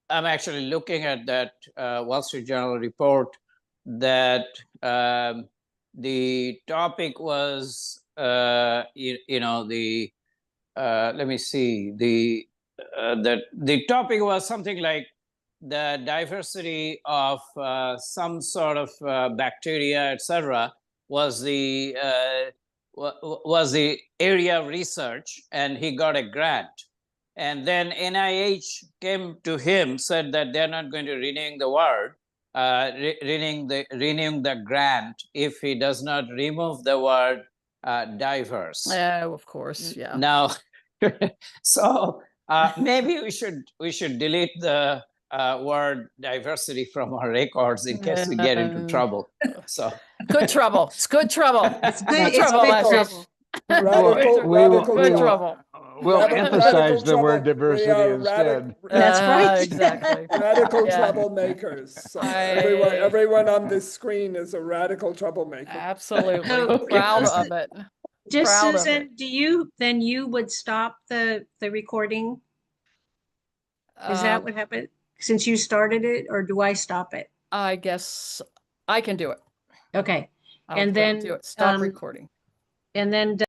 actually looking at that Wall Street Journal report that the topic was, let me see, the topic was something like the diversity of some sort of bacteria, etc., was the area of research, and he got a grant. And then NIH came to him, said that they're not going to renew the word, renewing the grant if he does not remove the word diverse. Oh, of course, yeah. Now, so maybe we should delete the word diversity from our records in case we get into trouble. So Good trouble. It's good trouble. It's good. Good It's trouble, good Ashish. trouble. Good trouble. We'll emphasize the word trouble. We diversity are instead. That's right. Exactly. Radical Yeah. troublemakers. So I- everyone on this screen is a radical troublemaker. Absolutely. So, Proud just- of it. Just Proud of Susan, you would stop the recording? Is that Um, what happened? Since you started it, or do I stop it? I guess I can do it. Okay. I'll And do then, it. Stop um, recording. And then